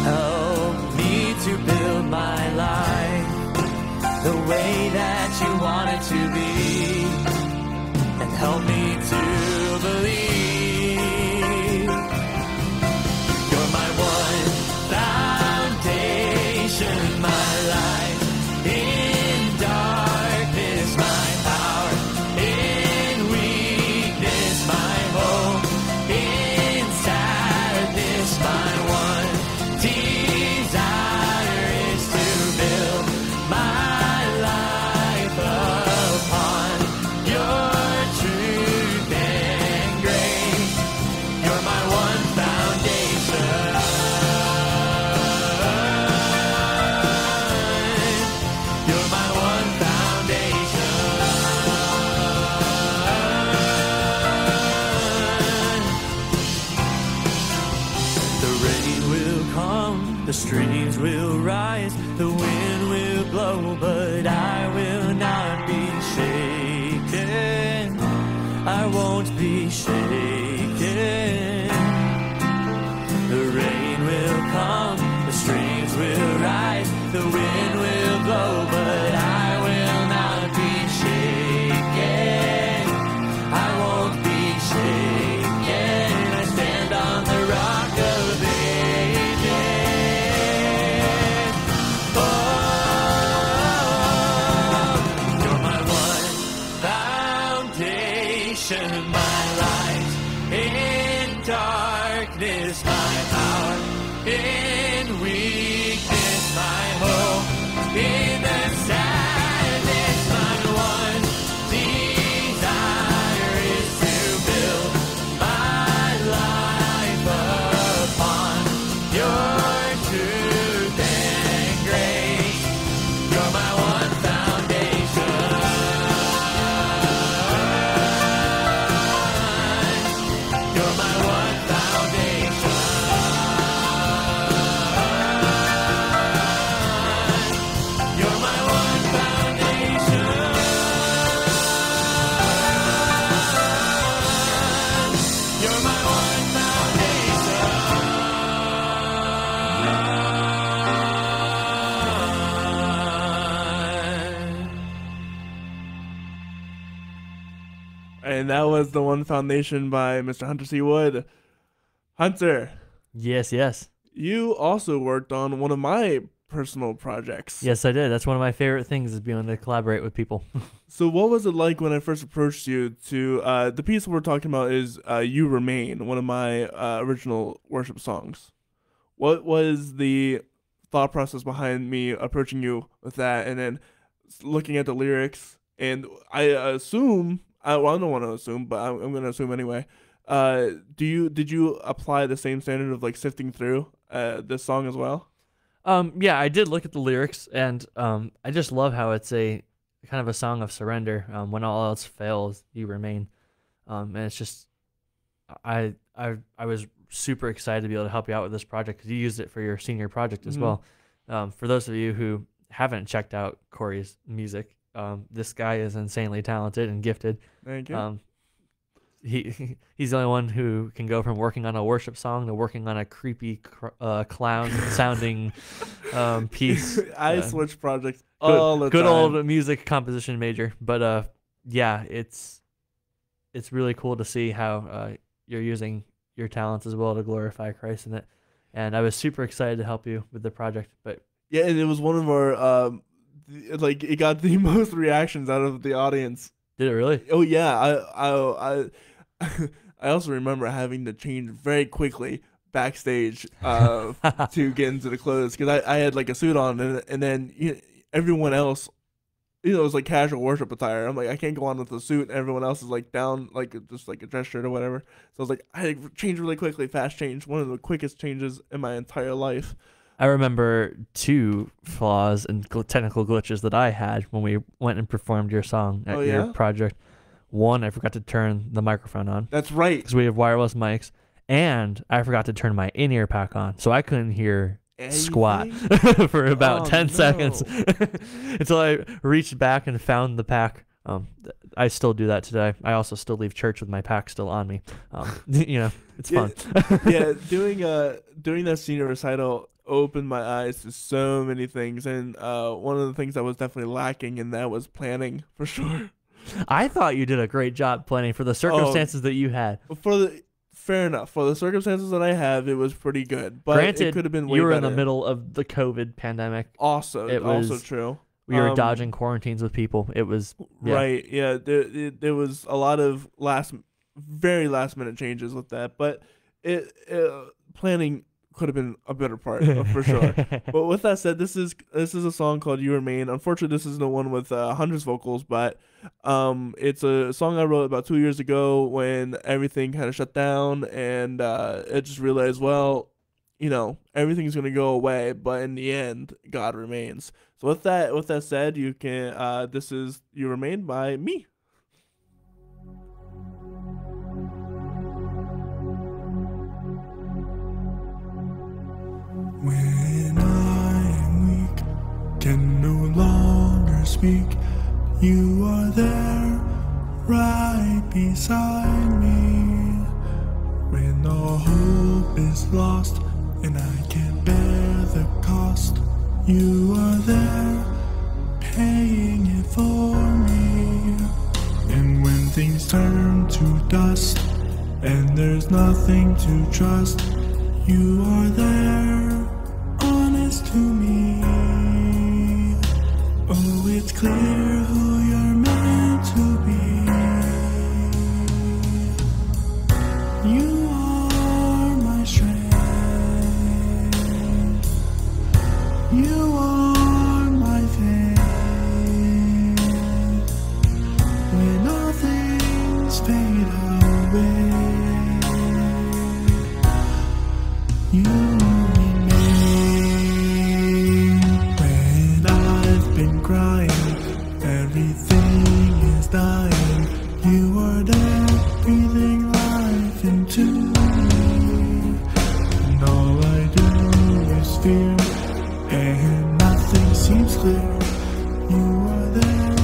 Help me to build my life the way that you want it to be, and help me to believe. You're my one foundation, my life in darkness, my power in weakness, my hope in sadness, my one desire is to build my life upon your truth and grace. You're my one foundation. You're my one foundation. The rain will come, the streams will rise, the wind will blow, but I will not be shaken. I won't be shaken. The rain will come, the streams will rise, the wind will blow, but I will not be shaken. I won't be shaken. I stand on the rock of ages. Oh, And that was the One Foundation by Mr. Hunter C. Wood. Hunter, Yes, yes. you also worked on one of my personal projects. Yes, I did. That's one of my favorite things is being able to collaborate with people. So what was it like when I first approached you to, the piece we're talking about is You Remain, one of my original worship songs. What was the thought process behind me approaching you with that and then looking at the lyrics? And I assume, I don't want to assume, but I'm going to assume anyway. Did you apply the same standard of like sifting through this song as well? Yeah, I did look at the lyrics, and I just love how it's a kind of a song of surrender. When all else fails, you remain. And it's just, I was super excited to be able to help you out with this project because you used it for your senior project as well. For those of you who haven't checked out Corey's music, this guy is insanely talented and gifted. Thank you. He's the only one who can go from working on a worship song to working on a creepy clown sounding piece. I switch projects all the time. Good old music composition major, but yeah, it's really cool to see how you're using your talents as well to glorify Christ in it. And I was super excited to help you with the project. But yeah, and it was one of our like it got the most reactions out of the audience. Did it really? Oh yeah, I also remember having to change very quickly backstage to get into the clothes because I had like a suit on and then everyone else, it was like casual worship attire. I'm like, I can't go on with a suit. And everyone else is like down like just like a dress shirt or whatever. So I was like, I had to change really quickly, fast change. One of the quickest changes in my entire life. I remember 2 flaws and technical glitches that I had when we went and performed your song at your project. One, I forgot to turn the microphone on. That's right. Because we have wireless mics. And I forgot to turn my in-ear pack on. So I couldn't hear squat for about 10 seconds until I reached back and found the pack. I still do that today. I also still leave church with my pack still on me. It's fun. Yeah, doing that senior recital opened my eyes to so many things, and one of the things that was definitely lacking in that was planning, for sure. I thought you did a great job planning for the circumstances that you had. Fair enough. For the circumstances that I have, it was pretty good. But granted, it could have been way you were better. In the middle of the COVID pandemic. Also true. We were dodging quarantines with people. It was right. Yeah, there was a lot of very last minute changes with that, but planning could have been a better part for sure. But with that said, this is a song called "You Remain." Unfortunately, this is the one with Hunter's vocals, but it's a song I wrote about 2 years ago when everything kind of shut down, and I just realized, well, everything's gonna go away, but in the end, God remains. So with that said, you can this is "You Remain" by me. When I am weak, can no longer speak, you are there, right beside me. When all hope is lost, and I can't bear the cost, you are there, paying it for me. And when things turn to dust, and there's nothing to trust, you are there, honest to me. Oh, it's clear who you're meant to be. You are my strength. You are my faith. When all things fade away, you remain. When I've been crying, everything is dying, you are there, breathing life into me. And all I do is fear, and nothing seems clear. You are there,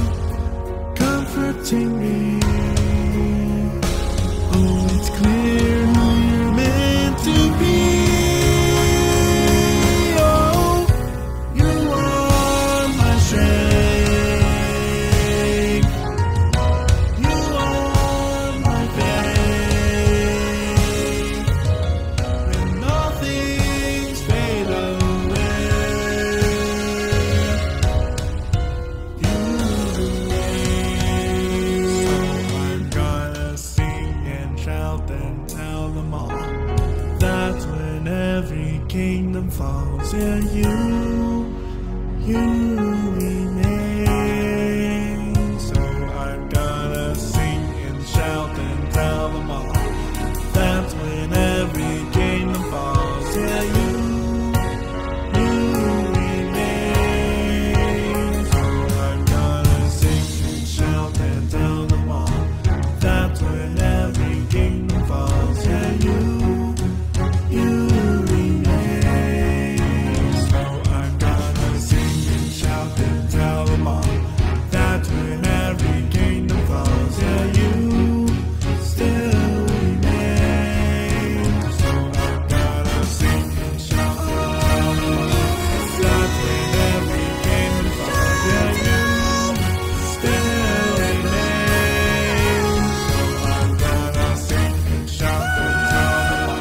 comforting me. Oh, it's clear who you're meant to be. Oh, you are my strength. You are falls, yeah, you remain. So I'm gonna sing and shout and tell them all. That's when every kingdom falls, yeah, you remain. So I'm gonna sing and shout and tell them all. That's when every kingdom falls, yeah, you remain. So I'm gonna sing and shout and tell them all. That's when every kingdom falls, yeah, you still remain. So I'm gonna sing and shout and tell them all. That's when every kingdom falls, yeah, you still remain. So I'm gonna sing and shout and tell them all.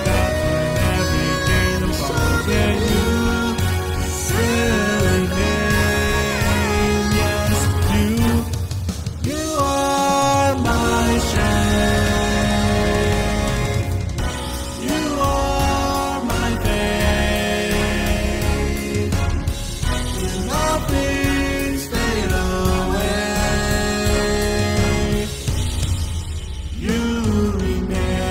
That's when every kingdom falls, yeah, you still remain. Yes, you are my strength. You are my faith. When all things fade away, you remain.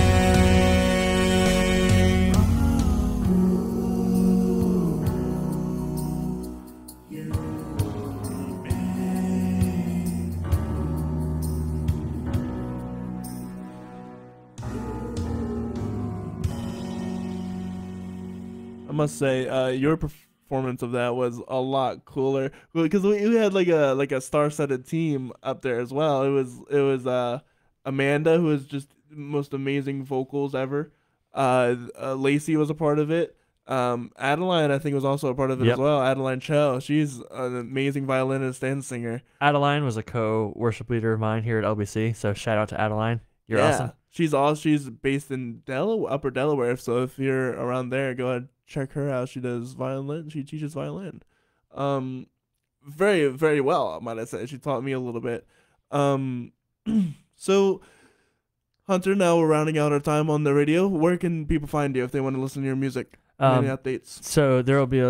You remain. I must say, your performance of that was a lot cooler because we had like a star-studded team up there as well. It was Amanda, who was just most amazing vocals ever. Lacey was a part of it. Adeline, I think, was also a part of it Yep. as well. Adeline Cho, she's an amazing violinist and singer. Adeline was a co-worship leader of mine here at LBC, so shout out to Adeline. You're Yeah. awesome. She's based in Upper Delaware. So if you're around there, go ahead check her out. She does violin. She teaches violin. Very very well, might I say. She taught me a little bit. So Hunter, now we're rounding out our time on the radio. Where can people find you if they want to listen to your music? Any updates? So there will be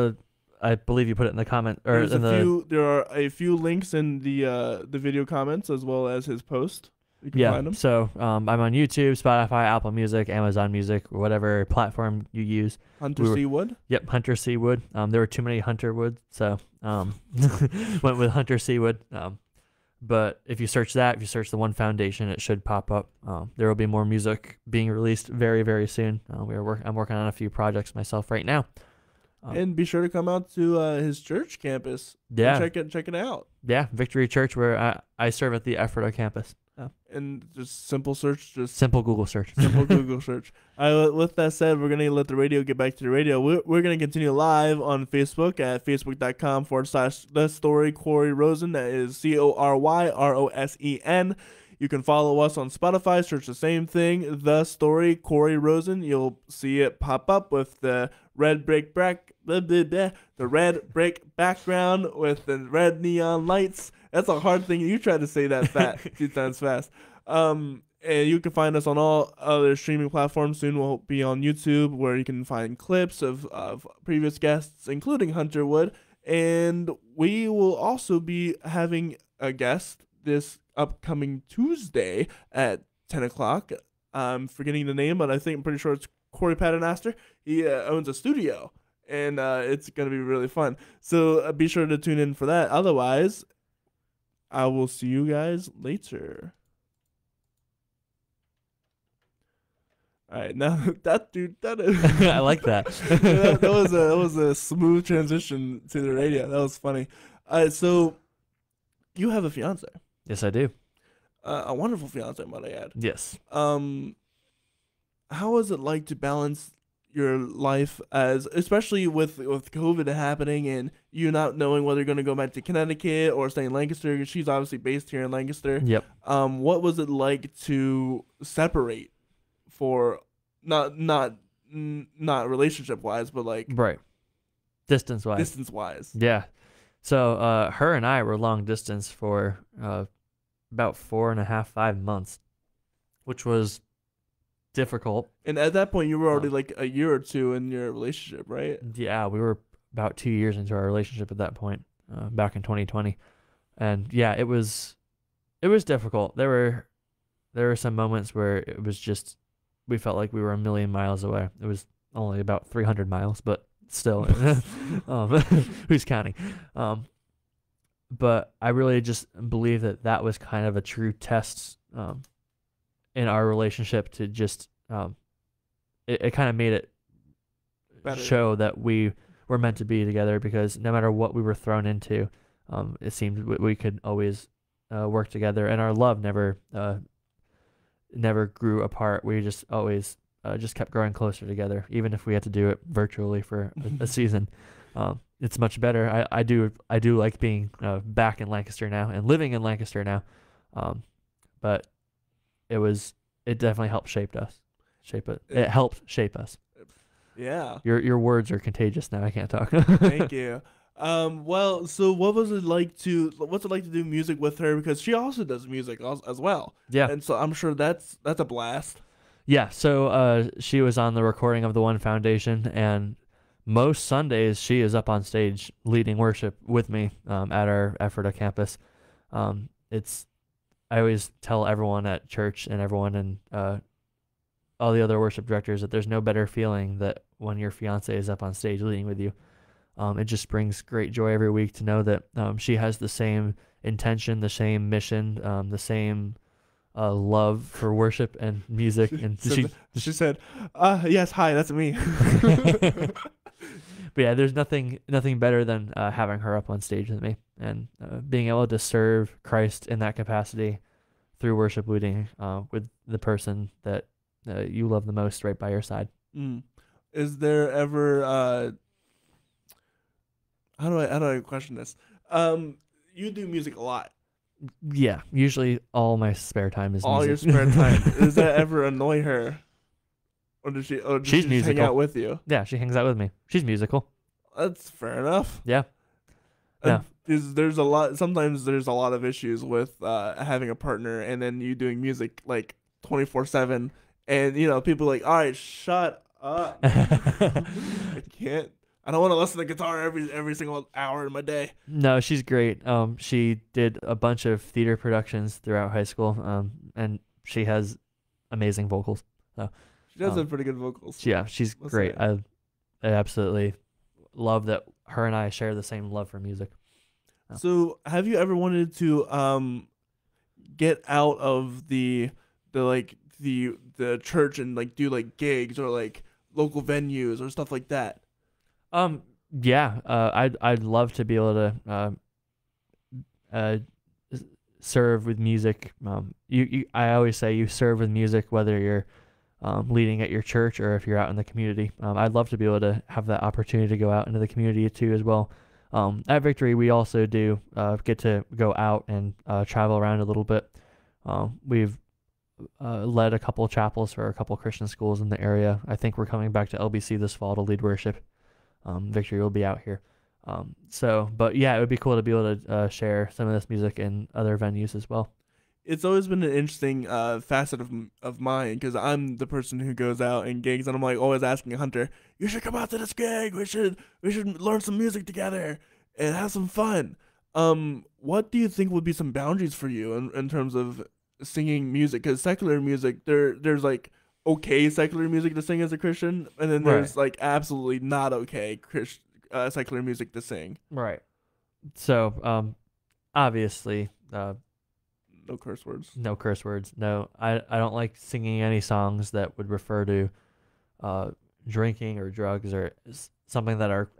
I believe you put it in the comment or There are a few links in the video comments as well as his post. You can find them. So I'm on YouTube, Spotify, Apple Music, Amazon Music, whatever platform you use. Hunter C. Wood. Yep, Hunter C. Wood. There were too many Hunter Wood, so went with Hunter C. Wood. But if you search that, if you search the One Foundation, it should pop up. There will be more music being released very, very soon. I'm working on a few projects myself right now. And be sure to come out to his church campus. Yeah, check it out. Yeah, Victory Church, where I serve at the Ephrata campus. And just simple search, just simple Google search. Simple Google search. With that said, we're gonna let the radio get back to the radio. We're gonna continue live on Facebook at facebook.com/The Story Corey Rosen. That is CORYROSEN. You can follow us on Spotify. Search the same thing, The Story Corey Rosen. You'll see it pop up with the red brick the red brick background with the red neon lights. That's a hard thing. You try to say that 2 times fast. And you can find us on all other streaming platforms. Soon we'll be on YouTube, where you can find clips of previous guests, including Hunter Wood. And we will also be having a guest this upcoming Tuesday at 10 o'clock. I'm forgetting the name, but I'm pretty sure it's Corey Paternoster. He owns a studio, and it's going to be really fun. So be sure to tune in for that. Otherwise, I will see you guys later. All right, now that is I like that. that was a smooth transition to the radio. That was funny. All right, so you have a fiance. Yes, I do. A wonderful fiance, might I add. Yes. How is it like to balance your life, especially with COVID happening and you not knowing whether you're going to go back to Connecticut or stay in Lancaster? She's obviously based here in Lancaster. Yep. What was it like to separate, for not relationship wise, but like right, distance wise? Yeah. So her and I were long distance for about 4.5, 5 months, which was difficult. And at that point, you were already like a year or two in your relationship, right? Yeah, we were about 2 years into our relationship at that point, back in 2020, and yeah, it was difficult. There were some moments where it was just we felt like we were a million miles away. It was only about 300 miles, but still, who's counting? But I really just believe that was kind of a true test in our relationship to just it kind of made it Better. show that we were meant to be together, because no matter what we were thrown into, it seemed we could always work together, and our love never grew apart. We just always just kept growing closer together, even if we had to do it virtually for a season. It's much better. I do like being back in Lancaster now and living in Lancaster now, but it definitely helped shape us. It helped shape us. Yeah. Your words are contagious now. I can't talk. Thank you. Well, so what's it like to do music with her, because she also does music as well. Yeah. And so I'm sure that's a blast. Yeah. So she was on the recording of the One Foundation, and most Sundays she is up on stage leading worship with me at our Ephrata campus. I always tell everyone at church and everyone and all the other worship directors that there's no better feeling that when your fiancée is up on stage leading with you. It just brings great joy every week to know that she has the same intention, the same mission, the same love for worship and music. And she said, yes, hi, that's me. But yeah, there's nothing better than having her up on stage with me and being able to serve Christ in that capacity through worship leading with the person that you love the most right by your side. Is there ever how do I question this? You do music a lot. Yeah, usually all my spare time is all music. your spare time. Does that ever annoy her? Or does she She's just musical. hang out with you? Yeah, she hangs out with me. She's musical. That's fair enough. Yeah. Yeah. Sometimes there's a lot of issues with having a partner and then you doing music like 24/7, and people are like, all right, shut up. I can't. I don't want to listen to guitar every single hour in my day. No, she's great. She did a bunch of theater productions throughout high school, and she has amazing vocals. So she does have pretty good vocals. Yeah, she's great. I absolutely love that her and I share the same love for music. So, have you ever wanted to get out of the church and like do like gigs or like local venues or stuff like that? Yeah. I'd love to be able to serve with music. I always say you serve with music whether you're leading at your church or if you're out in the community. I'd love to be able to have that opportunity to go out into the community too as well. At Victory, we also do get to go out and travel around a little bit. We've led a couple chapels for a couple Christian schools in the area. I think we're coming back to LBC this fall to lead worship. Victory will be out here. But yeah, it would be cool to be able to share some of this music in other venues as well. It's always been an interesting facet of mine, because I'm the person who goes out and gigs, and I'm like always asking Hunter, you should come out to this gig. We should learn some music together and have some fun. What do you think would be some boundaries for you in terms of singing music? Because secular music, there's like okay secular music to sing as a Christian, and then there's like absolutely not okay secular music to sing. Right. So obviously. No curse words. No curse words. No, I don't like singing any songs that would refer to drinking or drugs or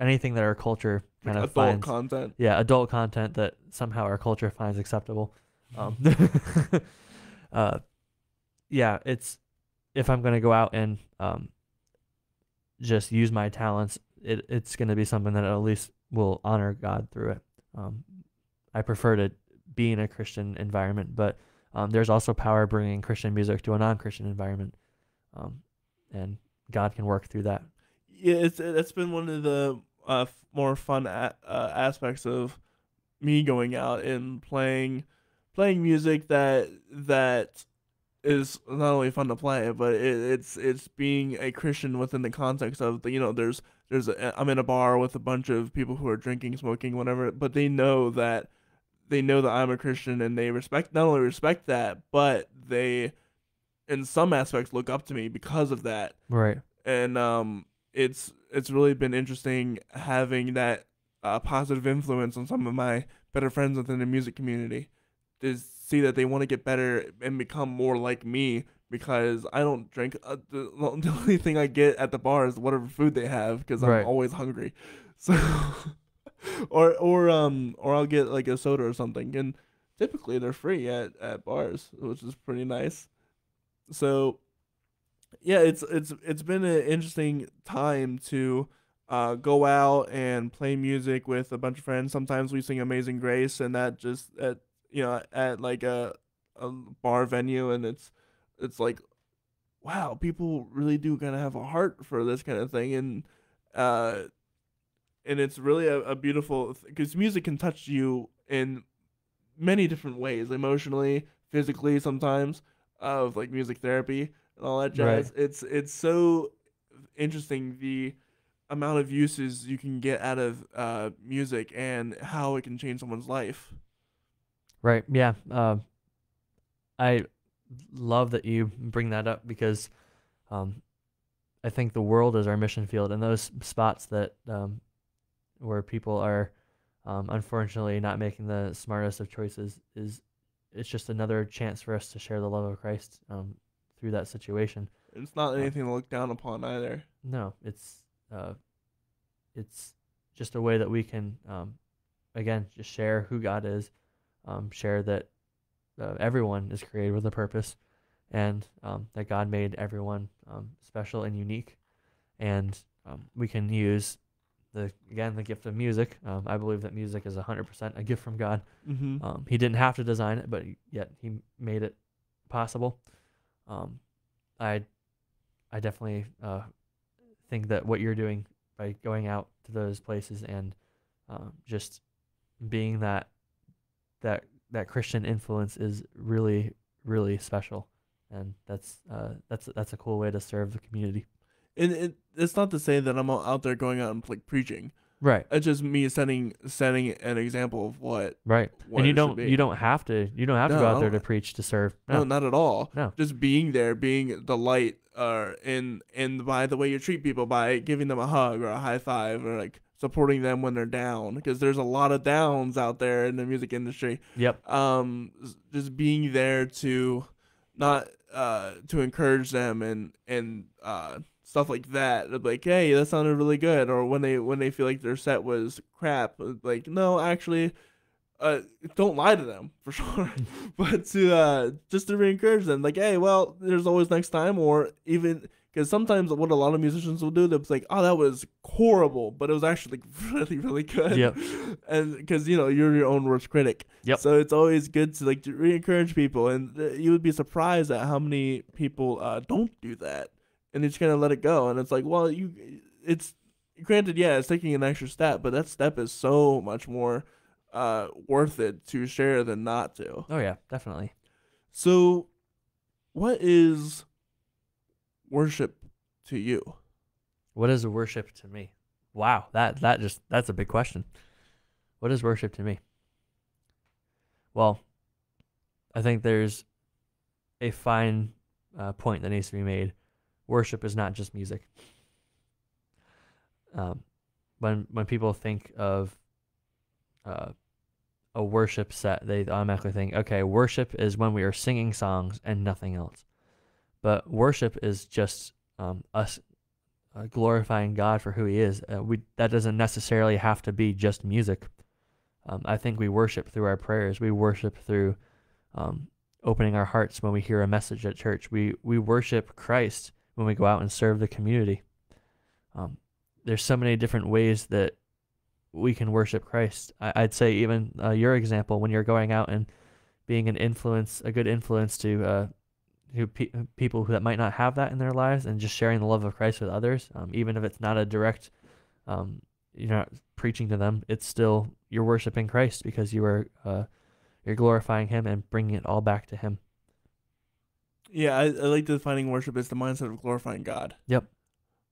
anything that our culture kind of adult finds. content. Yeah, adult content that somehow our culture finds acceptable. Yeah, it's if I'm gonna go out and just use my talents, it's gonna be something that at least will honor God through it. I prefer to be in a Christian environment, but there's also power bringing Christian music to a non-Christian environment, and God can work through that. Yeah, it's been one of the more fun aspects of me going out and playing music that is not only fun to play, but it's being a Christian within the context of I'm in a bar with a bunch of people who are drinking, smoking, whatever, but they know that I'm a Christian, and they not only respect that, but they in some aspects look up to me because of that. Right. And it's really been interesting having that positive influence on some of my better friends within the music community, to see that they want to get better and become more like me, because I don't drink. The only thing I get at the bar is whatever food they have, because Right. I'm always hungry. So or I'll get like a soda or something, and typically they're free at bars, which is pretty nice. So yeah, it's been an interesting time to go out and play music with a bunch of friends. Sometimes we sing Amazing Grace, and that just at like a bar venue, and it's like, wow, people really do kind of have a heart for this kind of thing. Uh and it's really a beautiful, because music can touch you in many different ways, emotionally, physically, sometimes, of like music therapy and all that Right. jazz. It's so interesting, the amount of uses you can get out of music, and how it can change someone's life. Right. Yeah. I love that you bring that up, because I think the world is our mission field, and those spots that where people are unfortunately not making the smartest of choices, it's just another chance for us to share the love of Christ through that situation. It's not anything to look down upon either. No, it's just a way that we can again just share who God is, share that everyone is created with a purpose, and that God made everyone special and unique, and we can use the gift of music. I believe that music is 100% a gift from God. Mm-hmm. He didn't have to design it, but yet he made it possible. I definitely think that what you're doing by going out to those places and just being that Christian influence is really, really special, and that's a cool way to serve the community. And it's not to say that I'm out there going out and like preaching. Right. It's just me setting an example of what. Right. What And it should be. you don't have to go out there to preach, to serve. No, not at all. No. Just being there, being the light, and by the way you treat people, by giving them a hug or a high five, or like supporting them when they're down, because there's a lot of downs out there in the music industry. Yep. Just being there to not to encourage them, and stuff like that. Like, hey, that sounded really good. Or when they feel like their set was crap, like, no, actually, don't lie to them, for sure. But to just to encourage them, like, hey, well, there's always next time. Or even, because sometimes what a lot of musicians will do, they'll be like, oh, that was horrible, but it was actually like really, really good. Yep. And because you're your own worst critic. Yep. So it's always good to like to re-encourage people, and you would be surprised at how many people don't do that, and they just kind of let it go. And it's like, well, it's granted, yeah, it's taking an extra step, but that step is so much more worth it to share than not to. Oh yeah, definitely. So, what is worship to you? What is worship to me? Wow, that's a big question. What is worship to me? Well, I think there's a fine point that needs to be made. Worship is not just music. When people think of a worship set, they automatically think, okay, worship is when we are singing songs and nothing else. But worship is just us glorifying God for who He is. That doesn't necessarily have to be just music. I think we worship through our prayers. We worship through opening our hearts when we hear a message at church. We worship Christ when we go out and serve the community. There's so many different ways that we can worship Christ. I'd say even your example, when you're going out and being a good influence to people that might not have that in their lives, and just sharing the love of Christ with others, even if it's not a direct, you're not preaching to them, it's still, you're worshiping Christ, because you're glorifying Him and bringing it all back to Him. Yeah, I like defining worship as the mindset of glorifying God. Yep.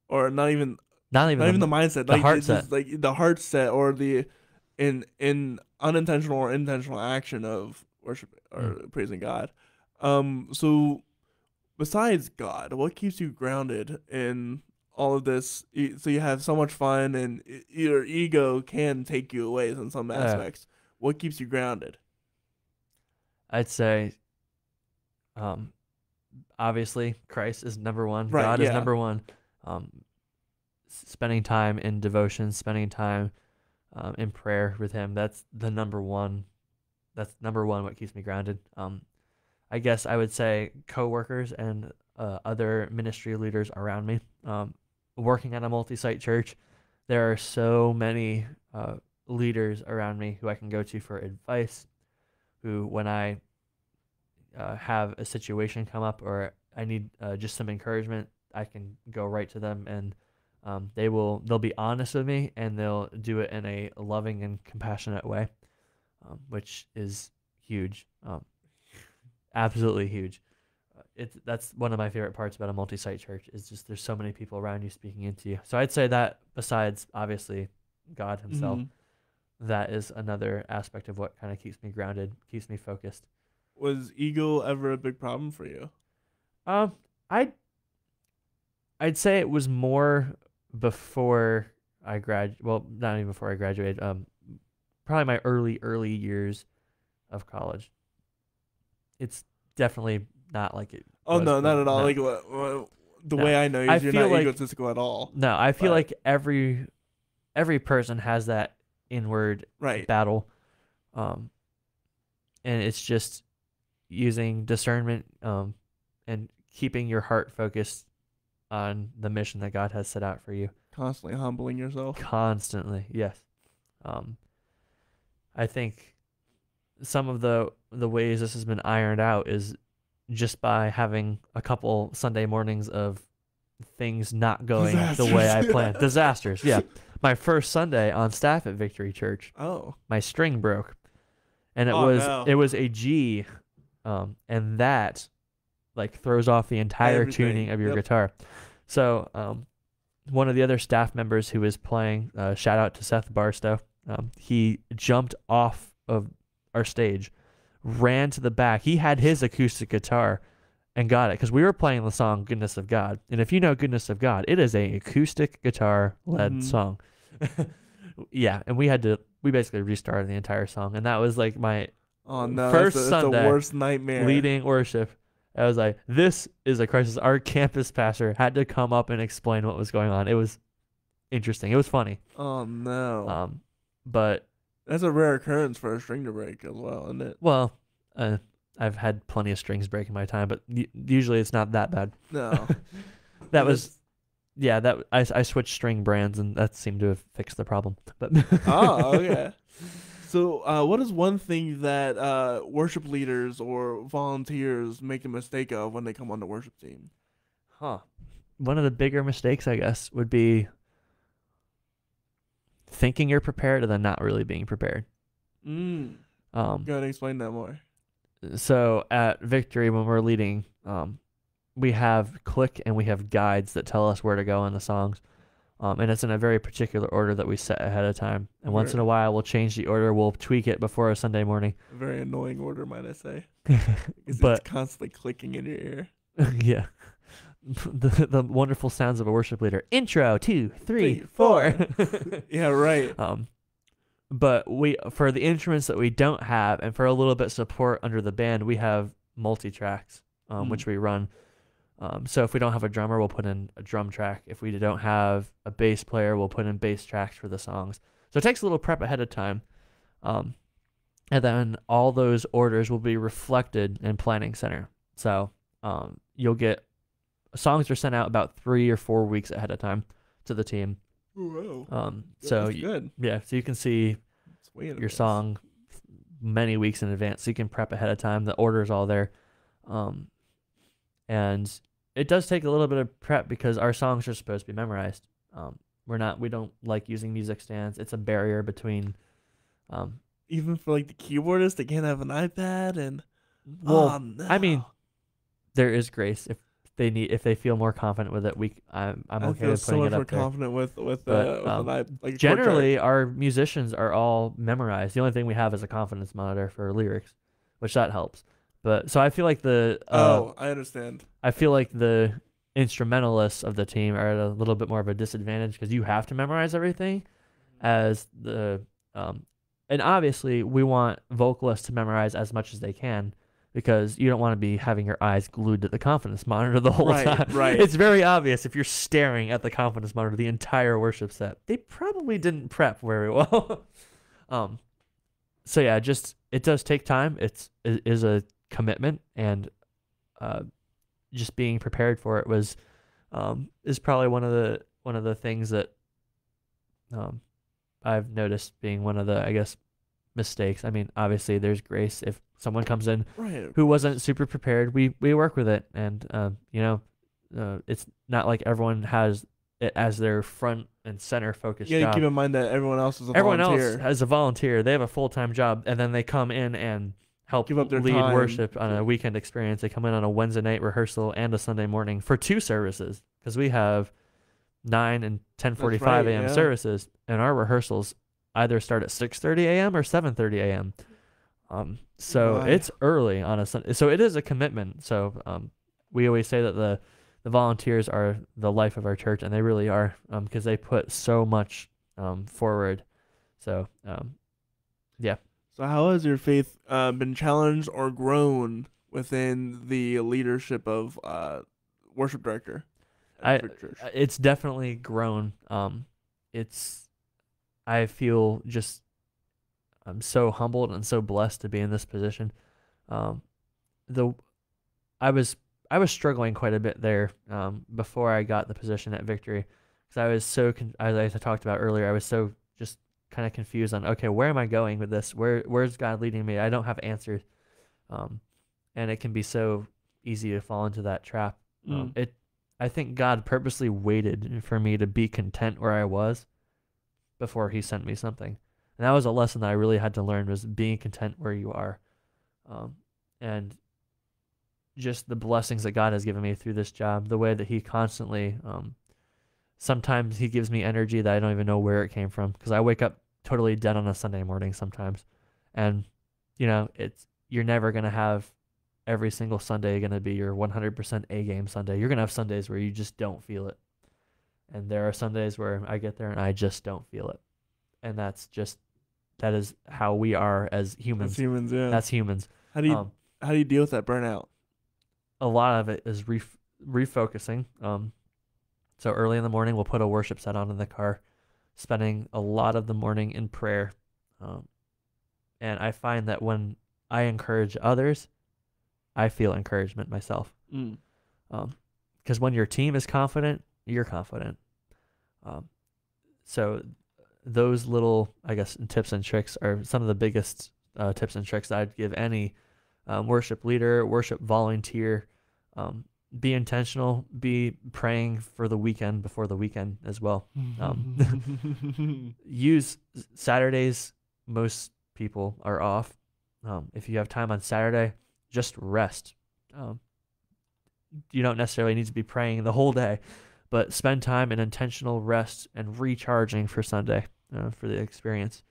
Or not even Not even the mindset, the like heart it's just set. like the heart set or the in unintentional or intentional action of worship or praising God. So besides God, what keeps you grounded in all of this? So you have so much fun, and your ego can take you away in some aspects. What keeps you grounded? I'd say, obviously, Christ is number one. Right, God is yeah. number one. Spending time in devotion, spending time in prayer with Him. That's the number one. That's number one. What keeps me grounded. I guess I would say coworkers and other ministry leaders around me. Working at a multi-site church, there are so many leaders around me who I can go to for advice. Who, when I have a situation come up or I need just some encouragement, I can go right to them, and they'll be honest with me, and they'll do it in a loving and compassionate way, which is huge, absolutely huge. That's one of my favorite parts about a multi-site church is just there's so many people around you speaking into you. So I'd say that besides obviously God Himself, that is another aspect of what kind of keeps me grounded, keeps me focused. Was ego ever a big problem for you? I'd say it was more before I well, not even before I graduated. Probably my early years of college. It's definitely not like it. Oh was, no, not at all. no. Like the No. way I know you, I you're feel not like- egotistical at all. No, I feel But- like every person has that inward Right. battle, and it's just using discernment and keeping your heart focused on the mission that God has set out for you. Constantly humbling yourself. Constantly, yes. I think some of the ways this has been ironed out is just by having a couple Sunday mornings of things not going the way I Disasters. planned. Disasters, yeah. My first Sunday on staff at Victory Church, Oh. my string broke, and it Oh, was no. it was a G, and that like throws off the entire Everything. tuning of your Yep. guitar. So one of the other staff members who was playing, shout out to Seth Barstow, he jumped off of our stage, ran to the back. He had his acoustic guitar and got it because we were playing the song Goodness of God. And if you know Goodness of God, it is a acoustic guitar led song. Yeah, and we basically restarted the entire song, and that was like my Oh no. first that's Sunday the worst nightmare. leading worship. I was like, this is a crisis. Our campus pastor had to come up and explain what was going on. It was interesting. It was funny. Oh no. But That's a rare occurrence for a string to break as well, isn't it? well, I've had plenty of strings break in my time, but usually it's not that bad. No. That was, yeah. That I switched string brands, and that seemed to have fixed the problem. But Oh, okay. So, what is one thing that worship leaders or volunteers make a mistake of when they come on the worship team? One of the bigger mistakes, I guess, would be thinking you're prepared and then not really being prepared. Go ahead and explain that more. So at Victory, when we're leading, we have click and we have guides that tell us where to go in the songs. And it's in a very particular order that we set ahead of time. And once in a while, we'll change the order. We'll tweak it before a Sunday morning. A very annoying order, might I say. But it's constantly clicking in your ear. yeah, the wonderful sounds of a worship leader. Intro 2, 3, 4. Yeah, right. But for the instruments that we don't have, and for a little bit of support under the band, we have multi-tracks, which we run. So if we don't have a drummer, we'll put in a drum track. If we don't have a bass player, we'll put in bass tracks for the songs. So it takes a little prep ahead of time. And then all those orders will be reflected in Planning Center. So you'll get songs are sent out about 3 or 4 weeks ahead of time to the team. Whoa. So That's good. yeah, so you can see It's way in your advance. song many weeks in advance, so you can prep ahead of time. The order's all there. And it does take a little bit of prep because our songs are supposed to be memorized. We don't like using music stands. It's a barrier between Even for like the keyboardist, they can't have an iPad and. well, Oh, no. I mean, there is grace if they feel more confident with it. I'm I okay feel with so putting much it more up there. confident with But, like Generally, our musicians are all memorized. The only thing we have is a confidence monitor for lyrics, which that helps. But so I feel like I understand. I feel like the instrumentalists of the team are at a little bit more of a disadvantage because you have to memorize everything as and obviously we want vocalists to memorize as much as they can because you don't want to be having your eyes glued to the confidence monitor the whole time. Right. It's very obvious if you're staring at the confidence monitor the entire worship set. They probably didn't prep very well. So yeah, it does take time. It is a commitment, and just being prepared for it is probably one of the things that I've noticed being one of the, I guess, mistakes. I mean, obviously there's grace if someone comes in who wasn't super prepared. We work with it, and it's not like everyone has it as their front and center focus job. Yeah, keep in mind that everyone else is a volunteer. Everyone else has a volunteer. They have a full-time job, and then they come in and help Give up their lead time. worship on a weekend experience. They come in on a Wednesday night rehearsal and a Sunday morning for 2 services because we have 9 and 10:45 a.m. yeah. services, and our rehearsals either start at 6:30 a.m. or 7:30 a.m. So Right. it's early on a Sunday. So it is a commitment. So we always say that the volunteers are the life of our church, and they really are because they put so much forward. So yeah. So how has your faith been challenged or grown within the leadership of worship director at Brick Church? It's definitely grown. I feel just I'm so humbled and so blessed to be in this position. I was struggling quite a bit there before I got the position at Victory, because I was so as I talked about earlier, I was so just kind of confused on, okay, where am I going with this? Where's God leading me? I don't have answers, and it can be so easy to fall into that trap. I think God purposely waited for me to be content where I was before He sent me something, and that was a lesson that I really had to learn, was being content where you are, and just the blessings that God has given me through this job, the way that He constantly, sometimes He gives me energy that I don't even know where it came from, because I wake up totally dead on a Sunday morning sometimes, and you're never gonna have every single Sunday going to be your 100% A game Sunday. You're gonna have Sundays where you just don't feel it, and there are Sundays where I get there and I just don't feel it, and that is how we are as humans. That's humans, yeah. That's humans. How do you deal with that burnout? A lot of it is refocusing. So early in the morning, we'll put a worship set on in the car, spending a lot of the morning in prayer. And I find that when I encourage others, I feel encouragement myself. Because when your team is confident, you're confident. So those little, I guess, tips and tricks are some of the biggest tips and tricks I'd give any worship leader, worship volunteer. Be intentional. Be praying for the weekend before the weekend as well. Use Saturdays. Most people are off. If you have time on Saturday, just rest. You don't necessarily need to be praying the whole day, but spend time in intentional rest and recharging for Sunday, for the experience,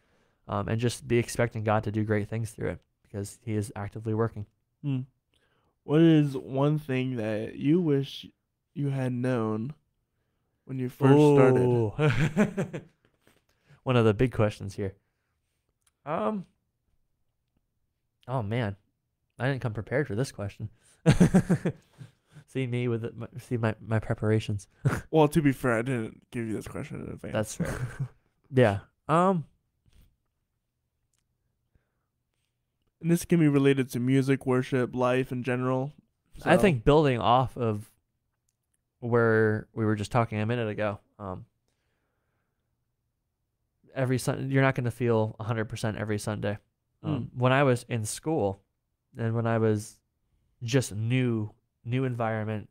and just be expecting God to do great things through it, because He is actively working. What is one thing that you wish you had known when you first started? One of the big questions here. Oh man, I didn't come prepared for this question. See me with my preparations. Well, to be fair, I didn't give you this question in advance. That's fair. Yeah. And this can be related to music, worship, life in general. I think building off of where we were just talking a minute ago, every Sunday, you're not going to feel 100% every Sunday. When I was in school, and when I was just new environment,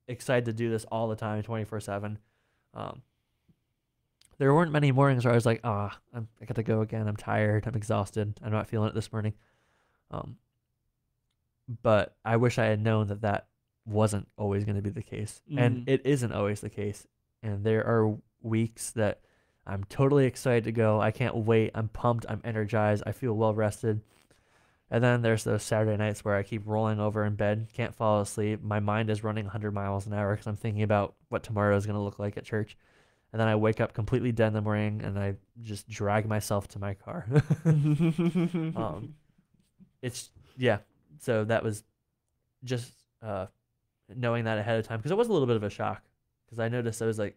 excited to do this all the time, 24/7, there weren't many mornings where I was like, I got to go again. I'm tired. I'm exhausted. I'm not feeling it this morning. But I wish I had known that wasn't always going to be the case. And it isn't always the case. And there are weeks that I'm totally excited to go. I can't wait. I'm pumped. I'm energized. I feel well rested. And then there's those Saturday nights where I keep rolling over in bed, can't fall asleep. My mind is running 100 miles an hour because I'm thinking about what tomorrow is going to look like at church. And then I wake up completely dead in the morning, and I just drag myself to my car. So that was just knowing that ahead of time, because it was a little bit of a shock, because I noticed I was like,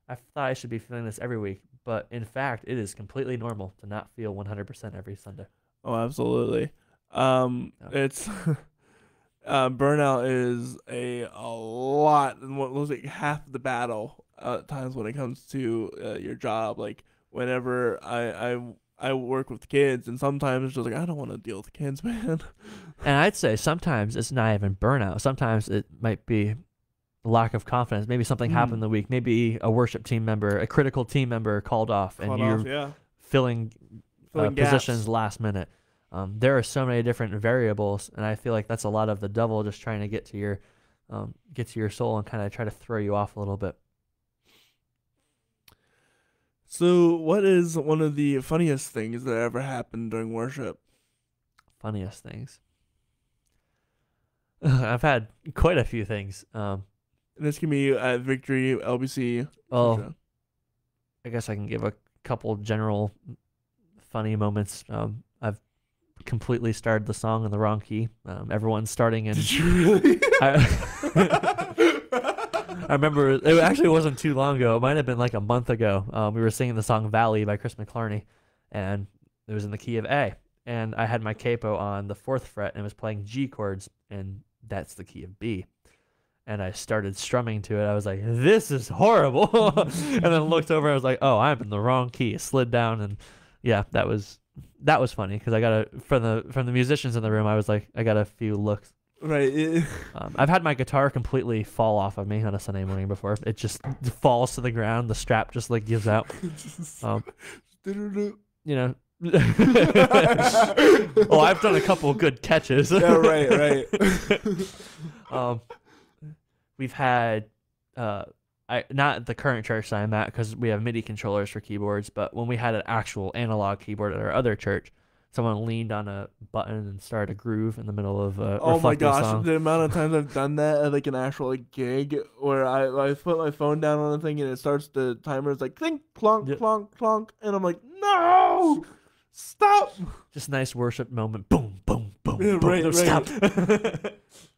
I thought I should be feeling this every week. But in fact, it is completely normal to not feel 100% every Sunday. Oh, absolutely. It's burnout is a lot, and what was like half the battle at times when it comes to your job. Like whenever I work with kids, and sometimes it's just like I don't want to deal with kids, man. And I'd say sometimes it's not even burnout. Sometimes it might be lack of confidence. Maybe something happened the week. Maybe a worship team member, a critical team member called off, and you're filling positions last minute. There are so many different variables, and I feel like that's a lot of the devil just trying to get to your soul and kind of try to throw you off a little bit. So, what is one of the funniest things that ever happened during worship? Funniest things. I've had quite a few things. And this can be at Victory, LBC. Well, I guess I can give a couple general funny moments. I've completely started the song in the wrong key. Everyone's starting in. Did you really? I remember it actually wasn't too long ago. It might have been like a month ago. We were singing the song Valley by Chris McClarney, and it was in the key of A. And I had my capo on the 4th fret and it was playing G chords, and that's the key of B. And I started strumming to it. I was like, this is horrible. And then looked over and I was like, oh, I'm in the wrong key. It slid down, and yeah, that was funny because I got from the musicians in the room, I was like, I got a few looks. Right. I've had my guitar completely fall off of me on a Sunday morning before. It just falls to the ground. The strap just like gives out. You know. Well, I've done a couple of good catches. Yeah, right. We've had not at the current church that I'm at, because we have MIDI controllers for keyboards, but when we had an actual analog keyboard at our other church, someone leaned on a button and started a groove in the middle of a oh my gosh, song. the amount of times I've done that at like an actual gig where I put my phone down on the thing and it starts, the timer is like clink, clonk, clonk, clonk, and I'm like, no, stop. Just a nice worship moment. Boom, boom, boom, Yeah, boom. right, No, right. stop.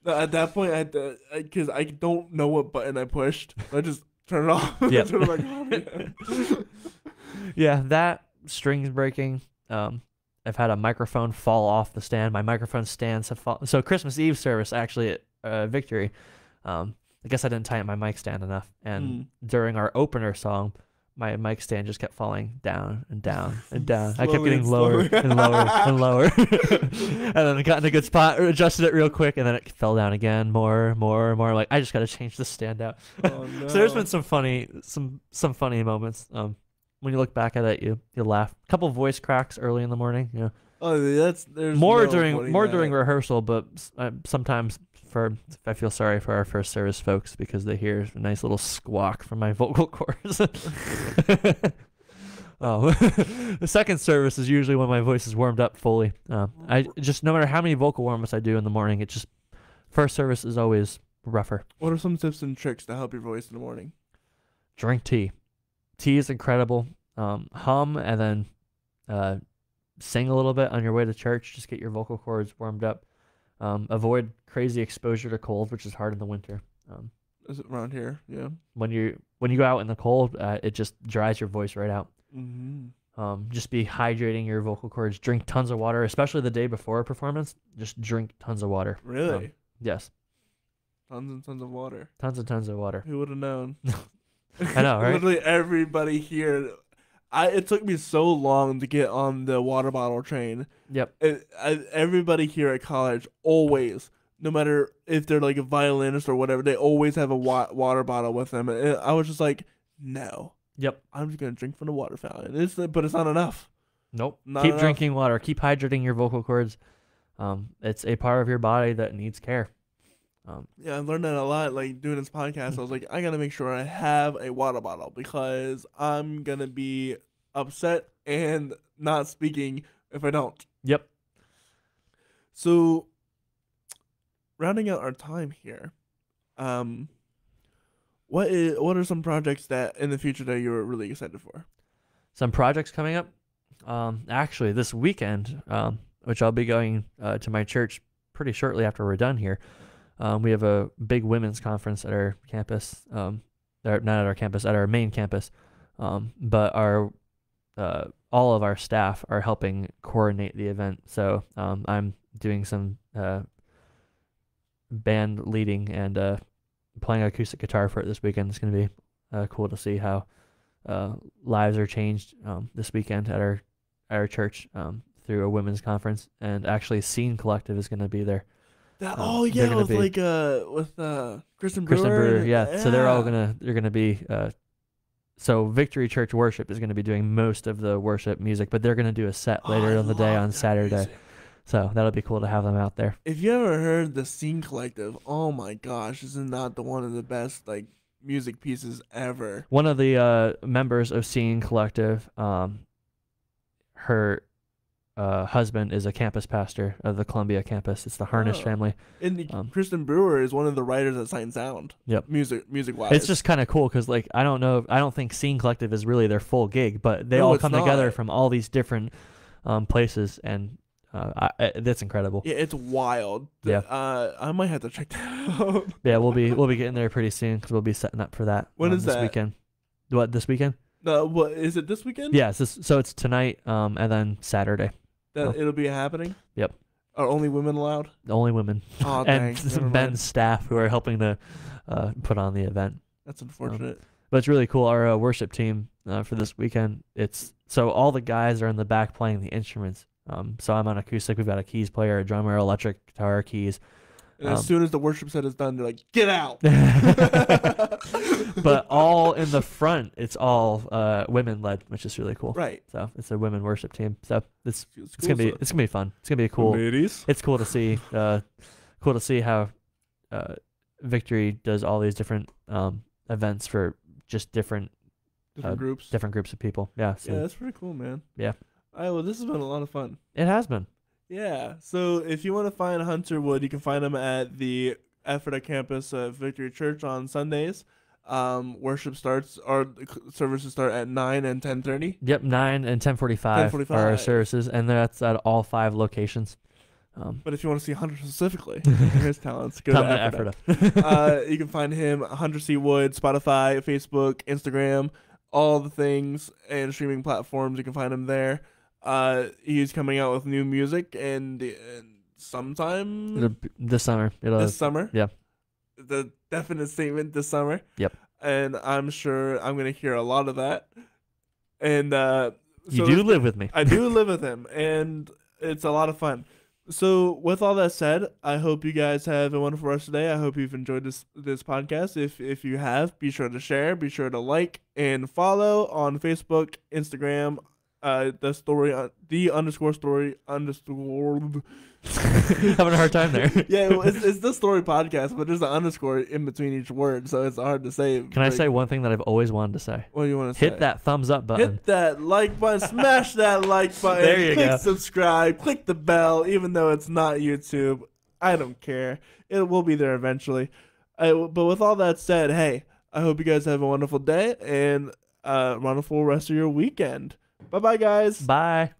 At that point, because I don't know what button I pushed, I just turn it off. Yeah. So I'm like, oh, man. Yeah, that strings breaking. I've had a microphone fall off the stand. My microphone stands have fallen. So Christmas Eve service actually at Victory, I guess I didn't tighten my mic stand enough. And during our opener song, my mic stand just kept falling down and down and down. I kept getting lower and lower and lower. And then I got in a good spot, adjusted it real quick, and then it fell down again, more. Like, I just got to change the stand out. Oh, no. So there's been some funny moments. When you look back at it, you laugh. A couple voice cracks early in the morning. You know. Oh, there's more no during rehearsal, but sometimes I feel sorry for our first service folks because they hear a nice little squawk from my vocal cords. The second service is usually when my voice is warmed up fully. I just, no matter how many vocal warm-ups I do in the morning, first service is always rougher. What are some tips and tricks to help your voice in the morning? Drink tea. Tea is incredible. Hum and then sing a little bit on your way to church. Just get your vocal cords warmed up. Avoid crazy exposure to cold, which is hard in the winter. Is it around here? Yeah. When you go out in the cold, it just dries your voice right out. Mm-hmm. Just be hydrating your vocal cords. Drink tons of water, especially the day before a performance. Just drink tons of water. Really? Yes. Tons and tons of water. Tons and tons of water. Who would have known? I know, right? Literally everybody here. It took me so long to get on the water bottle train. Yep. Everybody here at college always, no matter if they're like a violinist or whatever, they always have a water bottle with them. And I was just like, no. Yep. I'm just gonna drink from the water fountain. But it's not enough. Nope. Not Keep enough. drinking water. Keep hydrating your vocal cords. It's a part of your body that needs care. Yeah, I learned that a lot, like, doing this podcast. I was like, I got to make sure I have a water bottle because I'm going to be upset and not speaking if I don't. Yep. So, rounding out our time here, what are some projects that in the future that you're really excited for? Some projects coming up. Actually, this weekend, which I'll be going to my church pretty shortly after we're done here. We have a big women's conference at our campus. Not at our campus, at our main campus. But our all of our staff are helping coordinate the event. So I'm doing some band leading and playing acoustic guitar for it this weekend. It's going to be cool to see how lives are changed this weekend at our church through a women's conference. And actually, Scene Collective is going to be there. With Kristen Brewer. Yeah. So they're gonna be. So Victory Church Worship is going to be doing most of the worship music, but they're going to do a set later in the day on Saturday. Music. So that'll be cool to have them out there. If you ever heard the Scene Collective, oh my gosh, this is not one of the best like music pieces ever. One of the members of Scene Collective, her husband is a campus pastor of the Columbia campus. It's the Harnish family. And Kristen Brewer is one of the writers at Sight and Sound. Yep. Music wise. It's just kind of cool because like I don't think Scene Collective is really their full gig, but they all come together from all these different places, and that's incredible. Yeah, it's wild. Yeah. I might have to check that out. Yeah, we'll be getting there pretty soon because we'll be setting up for that. When is this that? weekend? What, this weekend? What is it this weekend? Yeah, so it's tonight, and then Saturday. It'll be happening. Yep. Are only women allowed? Only women. Oh, and dang. some men's staff who are helping to put on the event. That's unfortunate. But it's really cool. Our worship team for this weekend. So all the guys are in the back playing the instruments. So I'm on acoustic. We've got a keys player, a drummer, electric guitar, keys. And as soon as the worship set is done, they're like, "Get out!" But all in the front, it's all women led, which is really cool. Right. So it's a women worship team. So it's cool. gonna be fun. It's gonna be cool. Ladies. It's cool to see. Cool to see how Victory does all these different events for just different groups. Different groups of people. Yeah. So, Yeah, that's pretty cool, man. Yeah. All right, well, this has been a lot of fun. It has been. Yeah. So if you want to find Hunter Wood, you can find him at the Ephrata campus of Victory Church on Sundays. Worship starts, our services start at 9 and 10:30. Yep, 9 and 10:45 are our services, and that's at all 5 locations. But if you want to see Hunter specifically, his talents, go to Ephrata. You can find him Hunter C. Wood, Spotify, Facebook, Instagram, all the things and streaming platforms. You can find him there. He's coming out with new music and sometime this summer. This summer. Yeah. The definite statement this summer. Yep. And I'm sure I'm gonna hear a lot of that. And you do live with me. I do live with him, and it's a lot of fun. So with all that said, I hope you guys have a wonderful rest of the day. I hope you've enjoyed this podcast. If you have, be sure to share, be sure to like and follow on Facebook, Instagram, the story _story _ having a hard time there. Yeah, well, it's the story podcast, but there's an underscore in between each word, so it's hard to say. Can I say one thing that I've always wanted to say? What do you want to say? Hit that thumbs up button. Hit that like button. Smash that like button. There you click go. Subscribe. Click the bell, even though it's not YouTube. I don't care. It will be there eventually. But with all that said, hey, I hope you guys have a wonderful day and a wonderful rest of your weekend. Bye-bye, guys. Bye.